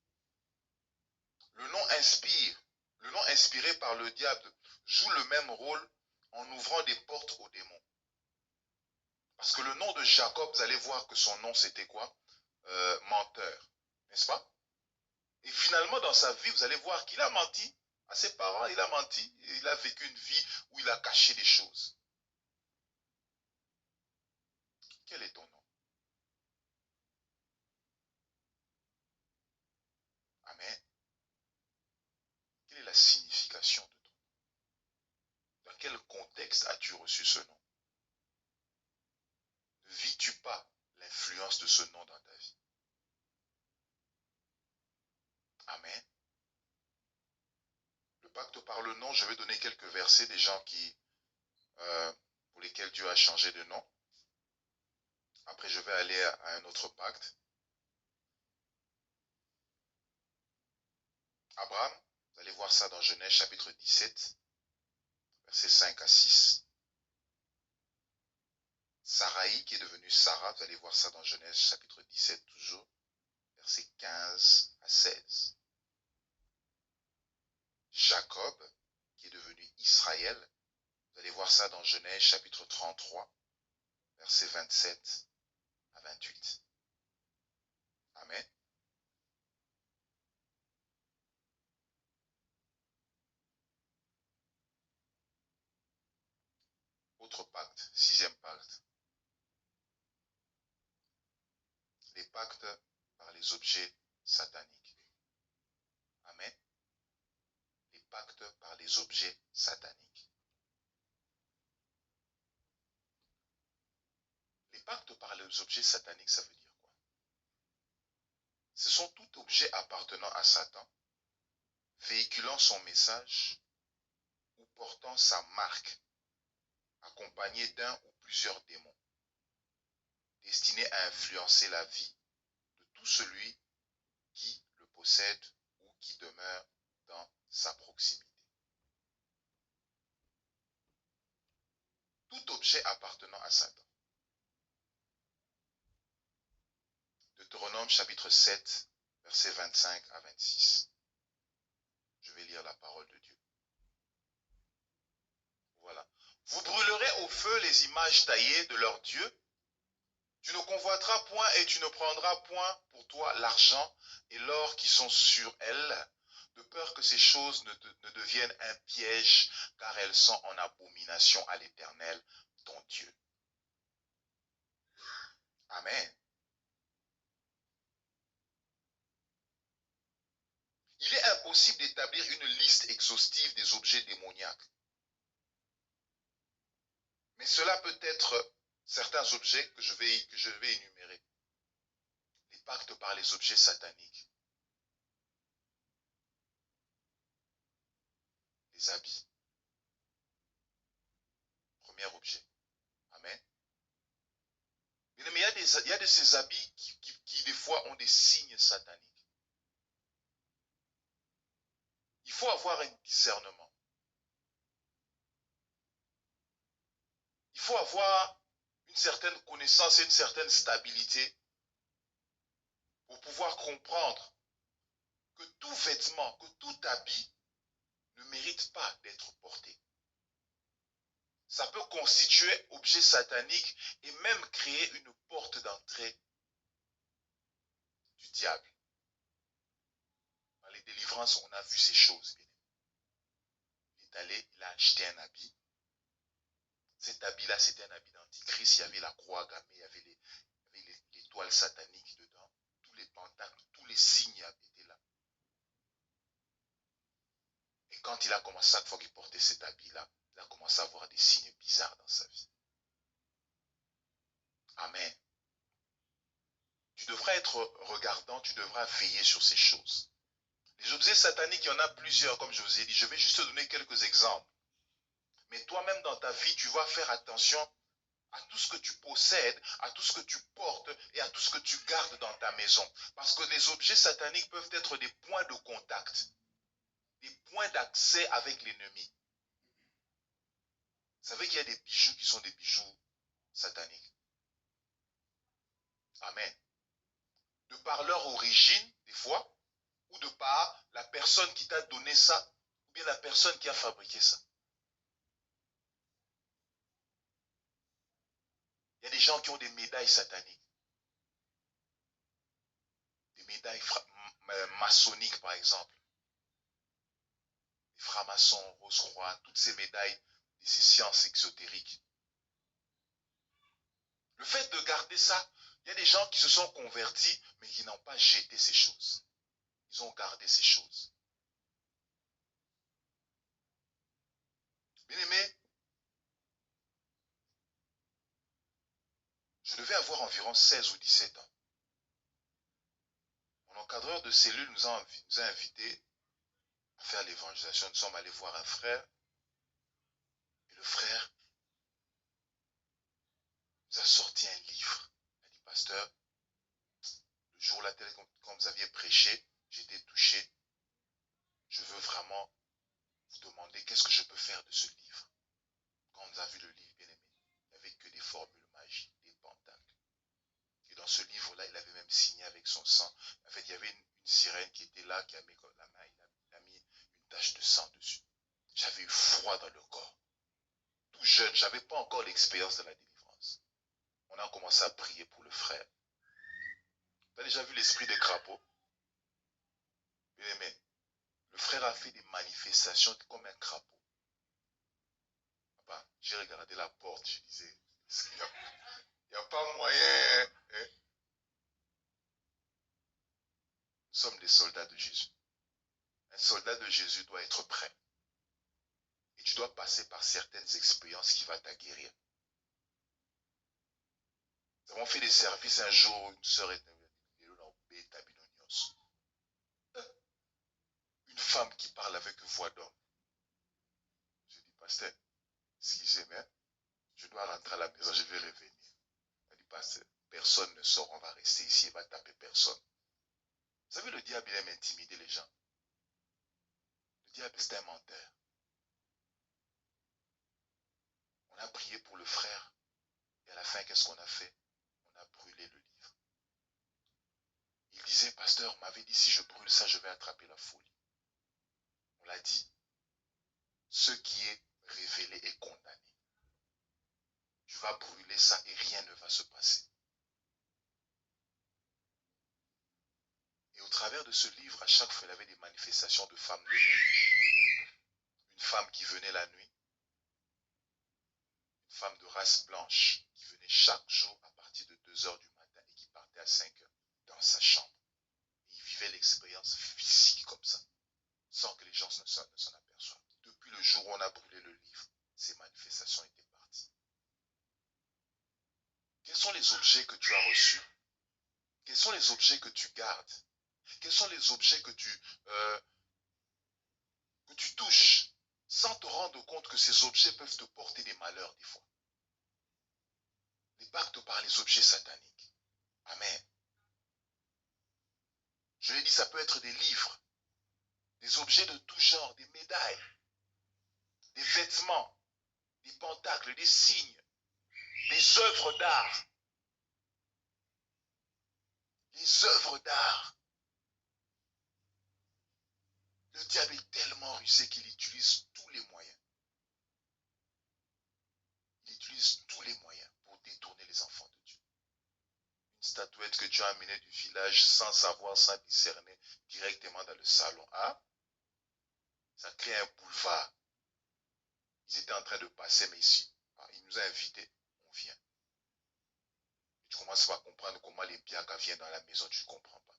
Le nom inspire. Le nom inspiré par le diable joue le même rôle en ouvrant des portes aux démons. Parce que le nom de Jacob, vous allez voir que son nom c'était quoi? Menteur. N'est-ce pas? Et finalement dans sa vie, vous allez voir qu'il a menti à ses parents, il a menti. Il a vécu une vie où il a caché des choses. Quel est ton nom? contexte as-tu reçu ce nom? Ne vis-tu pas l'influence de ce nom dans ta vie? Amen. Le pacte par le nom, je vais donner quelques versets des gens pour lesquels Dieu a changé de nom. Après, je vais aller à un autre pacte. Abraham, vous allez voir ça dans Genèse chapitre 17, versets 5 à 6. Sarai, qui est devenue Sarah, vous allez voir ça dans Genèse chapitre 17 toujours, versets 15 à 16. Jacob, qui est devenu Israël, vous allez voir ça dans Genèse chapitre 33, versets 27 à 28. Amen. Autre pacte, sixième pacte. Les pactes par les objets sataniques. Amen. Les pactes par les objets sataniques. Les pactes par les objets sataniques, ça veut dire quoi? Ce sont tout objet appartenant à Satan, véhiculant son message ou portant sa marque, accompagné d'un ou plusieurs démons, destinés à influencer la vie de tout celui qui le possède ou qui demeure dans sa proximité. Tout objet appartenant à Satan. Deutéronome chapitre 7, versets 25 à 26. Je vais lire la parole de Dieu. Voilà. Vous brûlerez au feu les images taillées de leurs dieux. Tu ne convoiteras point et tu ne prendras point pour toi l'argent et l'or qui sont sur elles, de peur que ces choses ne deviennent un piège, car elles sont en abomination à l'Éternel, ton Dieu. Amen. Il est impossible d'établir une liste exhaustive des objets démoniaques. Mais cela peut être certains objets que je vais énumérer. Les pactes par les objets sataniques. Les habits. Premier objet. Amen. Mais il y a de ces habits qui des fois ont des signes sataniques. Il faut avoir un discernement. Il faut avoir une certaine connaissance et une certaine stabilité pour pouvoir comprendre que tout vêtement, que tout habit ne mérite pas d'être porté. Ça peut constituer objet satanique et même créer une porte d'entrée du diable. Dans les délivrances, on a vu ces choses. Il est allé, il a acheté un habit. Cet habit-là, c'était un habit d'antichrist. Il y avait la croix gammée, il y avait l'étoile satanique dedans. Tous les pentacles, tous les signes étaient là. Et quand il a commencé, chaque fois qu'il portait cet habit-là, il a commencé à voir des signes bizarres dans sa vie. Amen. Tu devras être regardant, tu devras veiller sur ces choses. Les objets sataniques, il y en a plusieurs, comme je vous ai dit. Je vais juste te donner quelques exemples. Mais toi-même dans ta vie, tu vas faire attention à tout ce que tu possèdes, à tout ce que tu portes et à tout ce que tu gardes dans ta maison. Parce que les objets sataniques peuvent être des points de contact, des points d'accès avec l'ennemi. Vous savez qu'il y a des bijoux qui sont des bijoux sataniques. Amen. De par leur origine, des fois, ou de par la personne qui t'a donné ça, ou bien la personne qui a fabriqué ça. Il y a des gens qui ont des médailles sataniques. Des médailles maçonniques, par exemple. Les francs-maçons, Rose-Croix, toutes ces médailles de ces sciences exotériques. Le fait de garder ça, il y a des gens qui se sont convertis, mais qui n'ont pas jeté ces choses. Ils ont gardé ces choses. Bien aimé, Je devais avoir environ 16 ou 17 ans. Mon encadreur de cellule nous a invités à faire l'évangélisation. Nous sommes allés voir un frère. Et le frère nous a sorti un livre. Il a dit, pasteur, le jour-là, tel comme vous aviez prêché, j'étais touché. Je veux vraiment vous demander qu'est-ce que je peux faire de ce livre. Quand on a vu le livre, bien aimé, il n'y avait que des formules magiques, des pentacles. Et dans ce livre-là, il avait même signé avec son sang. En fait, il y avait une sirène qui était là, qui a mis la main, il a mis une tache de sang dessus. J'avais eu froid dans le corps. Tout jeune, je n'avais pas encore l'expérience de la délivrance. On a commencé à prier pour le frère. Tu as déjà vu l'esprit des crapauds? Bien aimé, le frère a fait des manifestations comme un crapaud. J'ai regardé la porte, je disais, il n'y a pas moyen. Hein? Nous sommes des soldats de Jésus. Un soldat de Jésus doit être prêt. Et tu dois passer par certaines expériences qui vont t'aguerrir. Nous avons fait des services un jour, une sœur est une femme qui parle avec voix d'homme. Je dis, pasteur, excusez-moi, je dois rentrer à la maison, je vais revenir. Elle dit, pasteur, personne ne sort, on va rester ici, il va taper personne. Vous savez, le diable, il aime intimider les gens. Le diable, c'est un menteur. On a prié pour le frère, et à la fin, qu'est-ce qu'on a fait? On a brûlé le livre. Il disait, pasteur, on m'avait dit, si je brûle ça, je vais attraper la folie. On l'a dit, ce qui est révélé est condamné. Tu vas brûler ça et rien ne va se passer. Et au travers de ce livre, à chaque fois, il y avait des manifestations de femmes de nuit. Une femme qui venait la nuit. Une femme de race blanche qui venait chaque jour à partir de 2 h du matin et qui partait à 5 h dans sa chambre. Et il vivait l'expérience physique comme ça, sans que les gens ne s'en aperçoivent. Depuis le jour où on a brûlé le livre, ces manifestations étaient parties. Quels sont les objets que tu as reçus? Quels sont les objets que tu gardes? Quels sont les objets que tu touches sans te rendre compte que ces objets peuvent te porter des malheurs des fois? Les pactes par les objets sataniques. Amen. Je l'ai dit, ça peut être des livres, des objets de tout genre, des médailles, des vêtements, des pentacles, des signes, des œuvres d'art. Les œuvres d'art. Le diable est tellement rusé qu'il utilise tous les moyens. Il utilise tous les moyens pour détourner les enfants de Dieu. Une statuette que tu as amenée du village sans savoir, sans discerner, directement dans le salon. Ah, ça crée un boulevard. Ils étaient en train de passer, mais ici, il nous a invités, on vient. Tu commences pas à comprendre comment les biagas viennent dans la maison, tu ne comprends pas.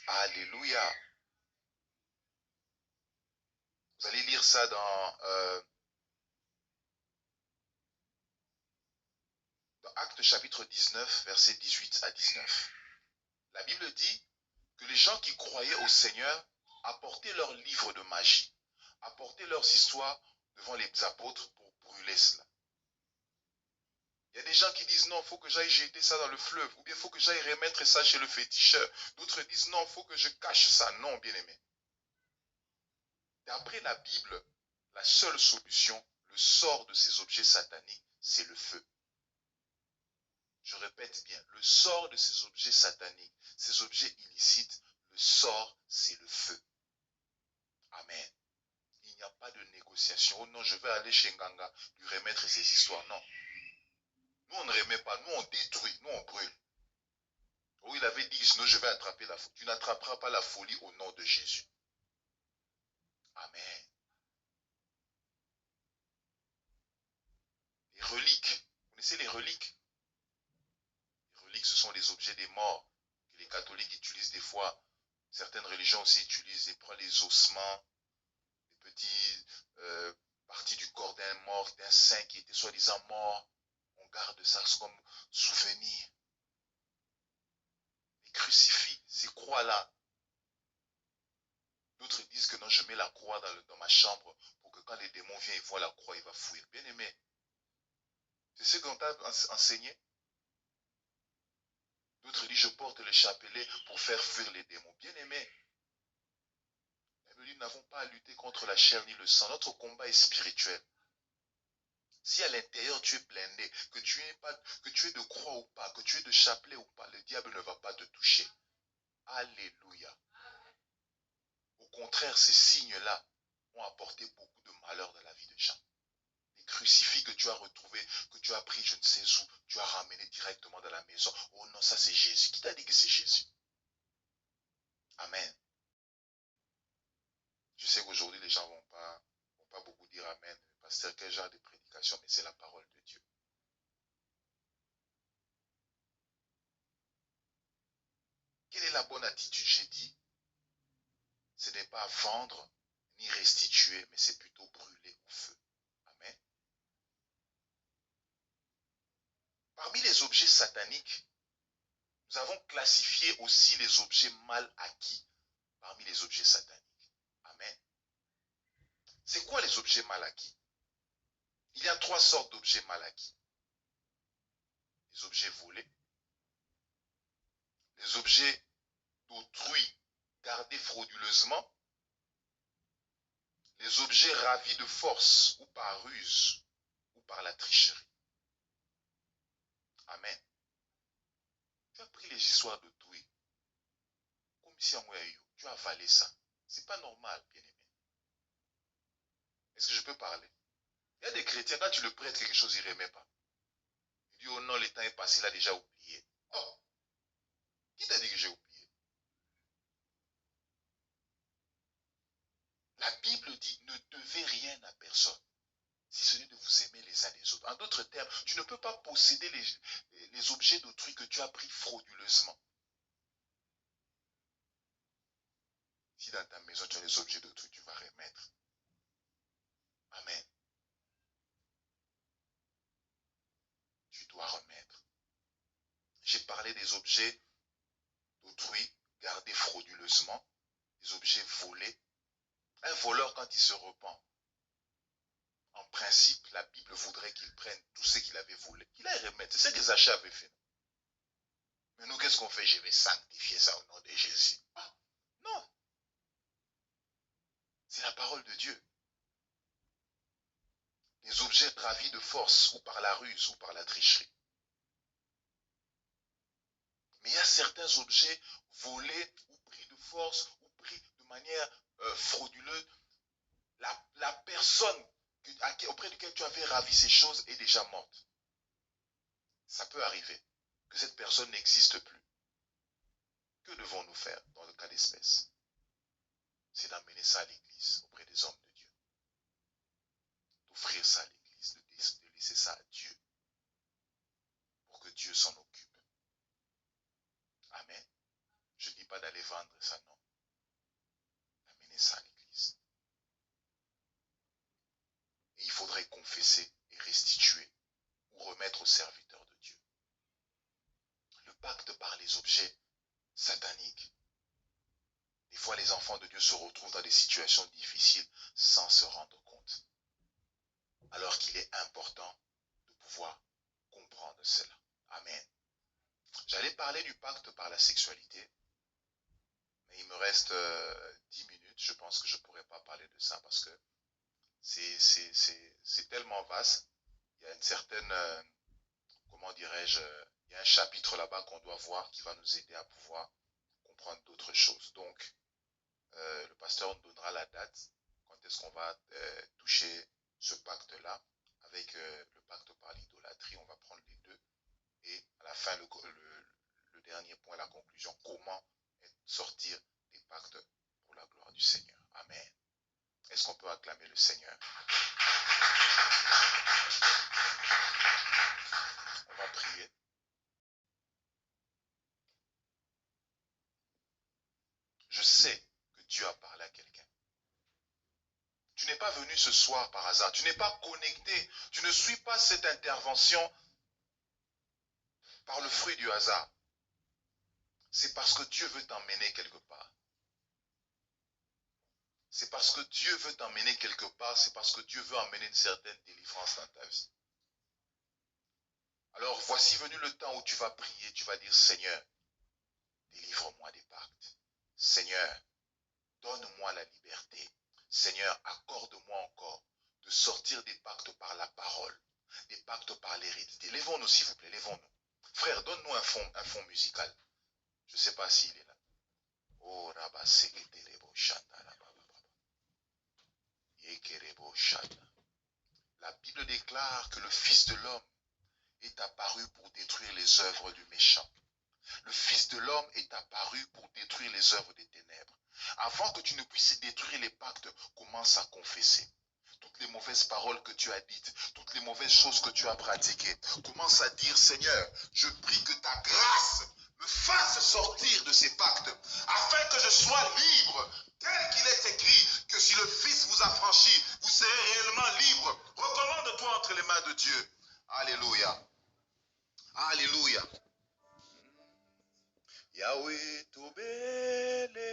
Alléluia. Vous allez lire ça dans Actes chapitre 19, versets 18 à 19. La Bible dit que les gens qui croyaient au Seigneur apportaient leurs livres de magie, apportaient leurs histoires devant les apôtres pour brûler cela. Il y a des gens qui disent non, il faut que j'aille jeter ça dans le fleuve, ou bien il faut que j'aille remettre ça chez le féticheur. D'autres disent non, il faut que je cache ça. Non, bien-aimé. D'après la Bible, la seule solution, le sort de ces objets sataniques, c'est le feu. Je répète bien, le sort de ces objets sataniques, ces objets illicites, le sort, c'est le feu. Amen. Il n'y a pas de négociation. Oh non, je vais aller chez Nganga, lui remettre ses histoires. Non. Nous, on ne remet pas. Nous, on détruit. Nous, on brûle. Oh, il avait dit, sinon je vais attraper la folie. Tu n'attraperas pas la folie au nom de Jésus. Amen. Les reliques. Vous connaissez les reliques? Les reliques, ce sont les objets des morts que les catholiques utilisent des fois. Certaines religions aussi utilisent. Ils prennent les ossements, les petites parties du corps d'un mort, d'un saint qui était soi-disant mort. On garde ça comme souvenir. Les crucifix, ces croix-là. D'autres disent que non, je mets la croix dans ma chambre pour que quand les démons viennent, ils voient la croix, ils vont fuir. Bien aimé, c'est ce qu'on t'a enseigné. D'autres disent, je porte le chapelet pour faire fuir les démons. Bien aimé, nous n'avons pas à lutter contre la chair ni le sang. Notre combat est spirituel. Si à l'intérieur tu es blindé, que tu es de croix ou pas, que tu es de chapelet ou pas, le diable ne va pas te toucher. Alléluia. Au contraire, ces signes-là ont apporté beaucoup de malheur dans la vie des gens. Les crucifix que tu as retrouvés, que tu as pris je ne sais où, tu as ramené directement dans la maison. Oh non, ça c'est Jésus. Qui t'a dit que c'est Jésus? Amen. Je sais qu'aujourd'hui les gens vont pas beaucoup dire Amen. Pasteur, quel genre de prédication? Mais c'est la parole de Dieu. Quelle est la bonne attitude? J'ai dit, ce n'est pas vendre ni restituer, mais c'est plutôt brûler au feu. Amen. Parmi les objets sataniques, nous avons classifié aussi les objets mal acquis parmi les objets sataniques. Amen. C'est quoi les objets mal acquis? Il y a 3 sortes d'objets mal acquis. Les objets volés, les objets d'autrui gardés frauduleusement, les objets ravis de force ou par ruse ou par la tricherie. Amen. Tu as pris les histoires d'autrui comme si en Ouaillou, tu as avalé ça. C'est pas normal, bien aimé. Est-ce que je peux parler? Il y a des chrétiens, quand tu le prêtes quelque chose, ils ne remettent pas. Il dit, oh non, le temps est passé, il a déjà oublié. Oh, qui t'a dit que j'ai oublié? La Bible dit, ne devez rien à personne, si ce n'est de vous aimer les uns les autres. En d'autres termes, tu ne peux pas posséder les objets d'autrui que tu as pris frauduleusement. Si dans ta maison, tu as les objets d'autrui, tu vas remettre. Amen. Tu dois remettre. J'ai parlé des objets d'autrui gardés frauduleusement, des objets volés. Un voleur, quand il se repent, en principe, la Bible voudrait qu'il prenne tout ce qu'il avait volé, qu'il aille remettre. C'est ce que Zacha avait fait. Mais nous, qu'est-ce qu'on fait? Je vais sanctifier ça au nom de Jésus. Ah, non. C'est la parole de Dieu. Les objets ravis de force, ou par la ruse, ou par la tricherie. Mais il y a certains objets volés, ou pris de force, ou pris de manière frauduleuse. La personne auprès de laquelle tu avais ravi ces choses est déjà morte. Ça peut arriver que cette personne n'existe plus. Que devons-nous faire dans le cas d'espèce? C'est d'amener ça à l'église, auprès des hommes de Dieu. D'offrir ça à l'église, de laisser ça à Dieu, pour que Dieu s'en occupe. Amen. Je ne dis pas d'aller vendre ça, non. D'amener ça à l'église. Et il faudrait confesser et restituer, ou remettre au serviteur de Dieu. Le pacte par les objets sataniques. Des fois, les enfants de Dieu se retrouvent dans des situations difficiles sans se rendre compte. Alors qu'il est important de pouvoir comprendre cela. Amen. J'allais parler du pacte par la sexualité, mais il me reste 10 minutes. Je pense que je ne pourrais pas parler de ça parce que c'est tellement vaste. Il y a une certaine, comment dirais-je, il y a un chapitre là-bas qu'on doit voir qui va nous aider à pouvoir comprendre d'autres choses. Donc, le pasteur nous donnera la date, quand est-ce qu'on va toucher ce pacte-là, avec le pacte par l'idolâtrie, on va prendre les deux, et à la fin, le dernier point, la conclusion, comment sortir des pactes pour la gloire du Seigneur. Amen. Est-ce qu'on peut acclamer le Seigneur? On va prier. Je sais que Dieu a parlé à quelqu'un. Tu n'es pas venu ce soir par hasard. Tu n'es pas connecté. Tu ne suis pas cette intervention par le fruit du hasard. C'est parce que Dieu veut t'emmener quelque part. C'est parce que Dieu veut t'emmener quelque part, c'est parce que Dieu veut emmener une certaine délivrance dans ta vie. Alors voici venu le temps où tu vas prier, tu vas dire Seigneur, délivre-moi des pactes. Seigneur, donne-moi la liberté. Seigneur, accorde-moi encore de sortir des pactes par la parole, des pactes par l'hérédité. Lèvons-nous s'il vous plaît, lèvons-nous. Frère, donne-nous un fond musical. Je ne sais pas s'il est là. Oh, Rabba Seketerebo Shanda, Yekerebo Shanda. La Bible déclare que le Fils de l'homme est apparu pour détruire les œuvres du méchant. Le Fils de l'homme est apparu pour détruire les œuvres des ténèbres. Avant que tu ne puisses détruire les pactes, commence à confesser. Toutes les mauvaises paroles que tu as dites, toutes les mauvaises choses que tu as pratiquées, commence à dire Seigneur, je prie que ta grâce me fasse sortir de ces pactes, afin que je sois libre, tel qu'il est écrit, que si le Fils vous a franchi, vous serez réellement libre. Recommande-toi entre les mains de Dieu. Alléluia. Alléluia. Yahweh, Tobelemi.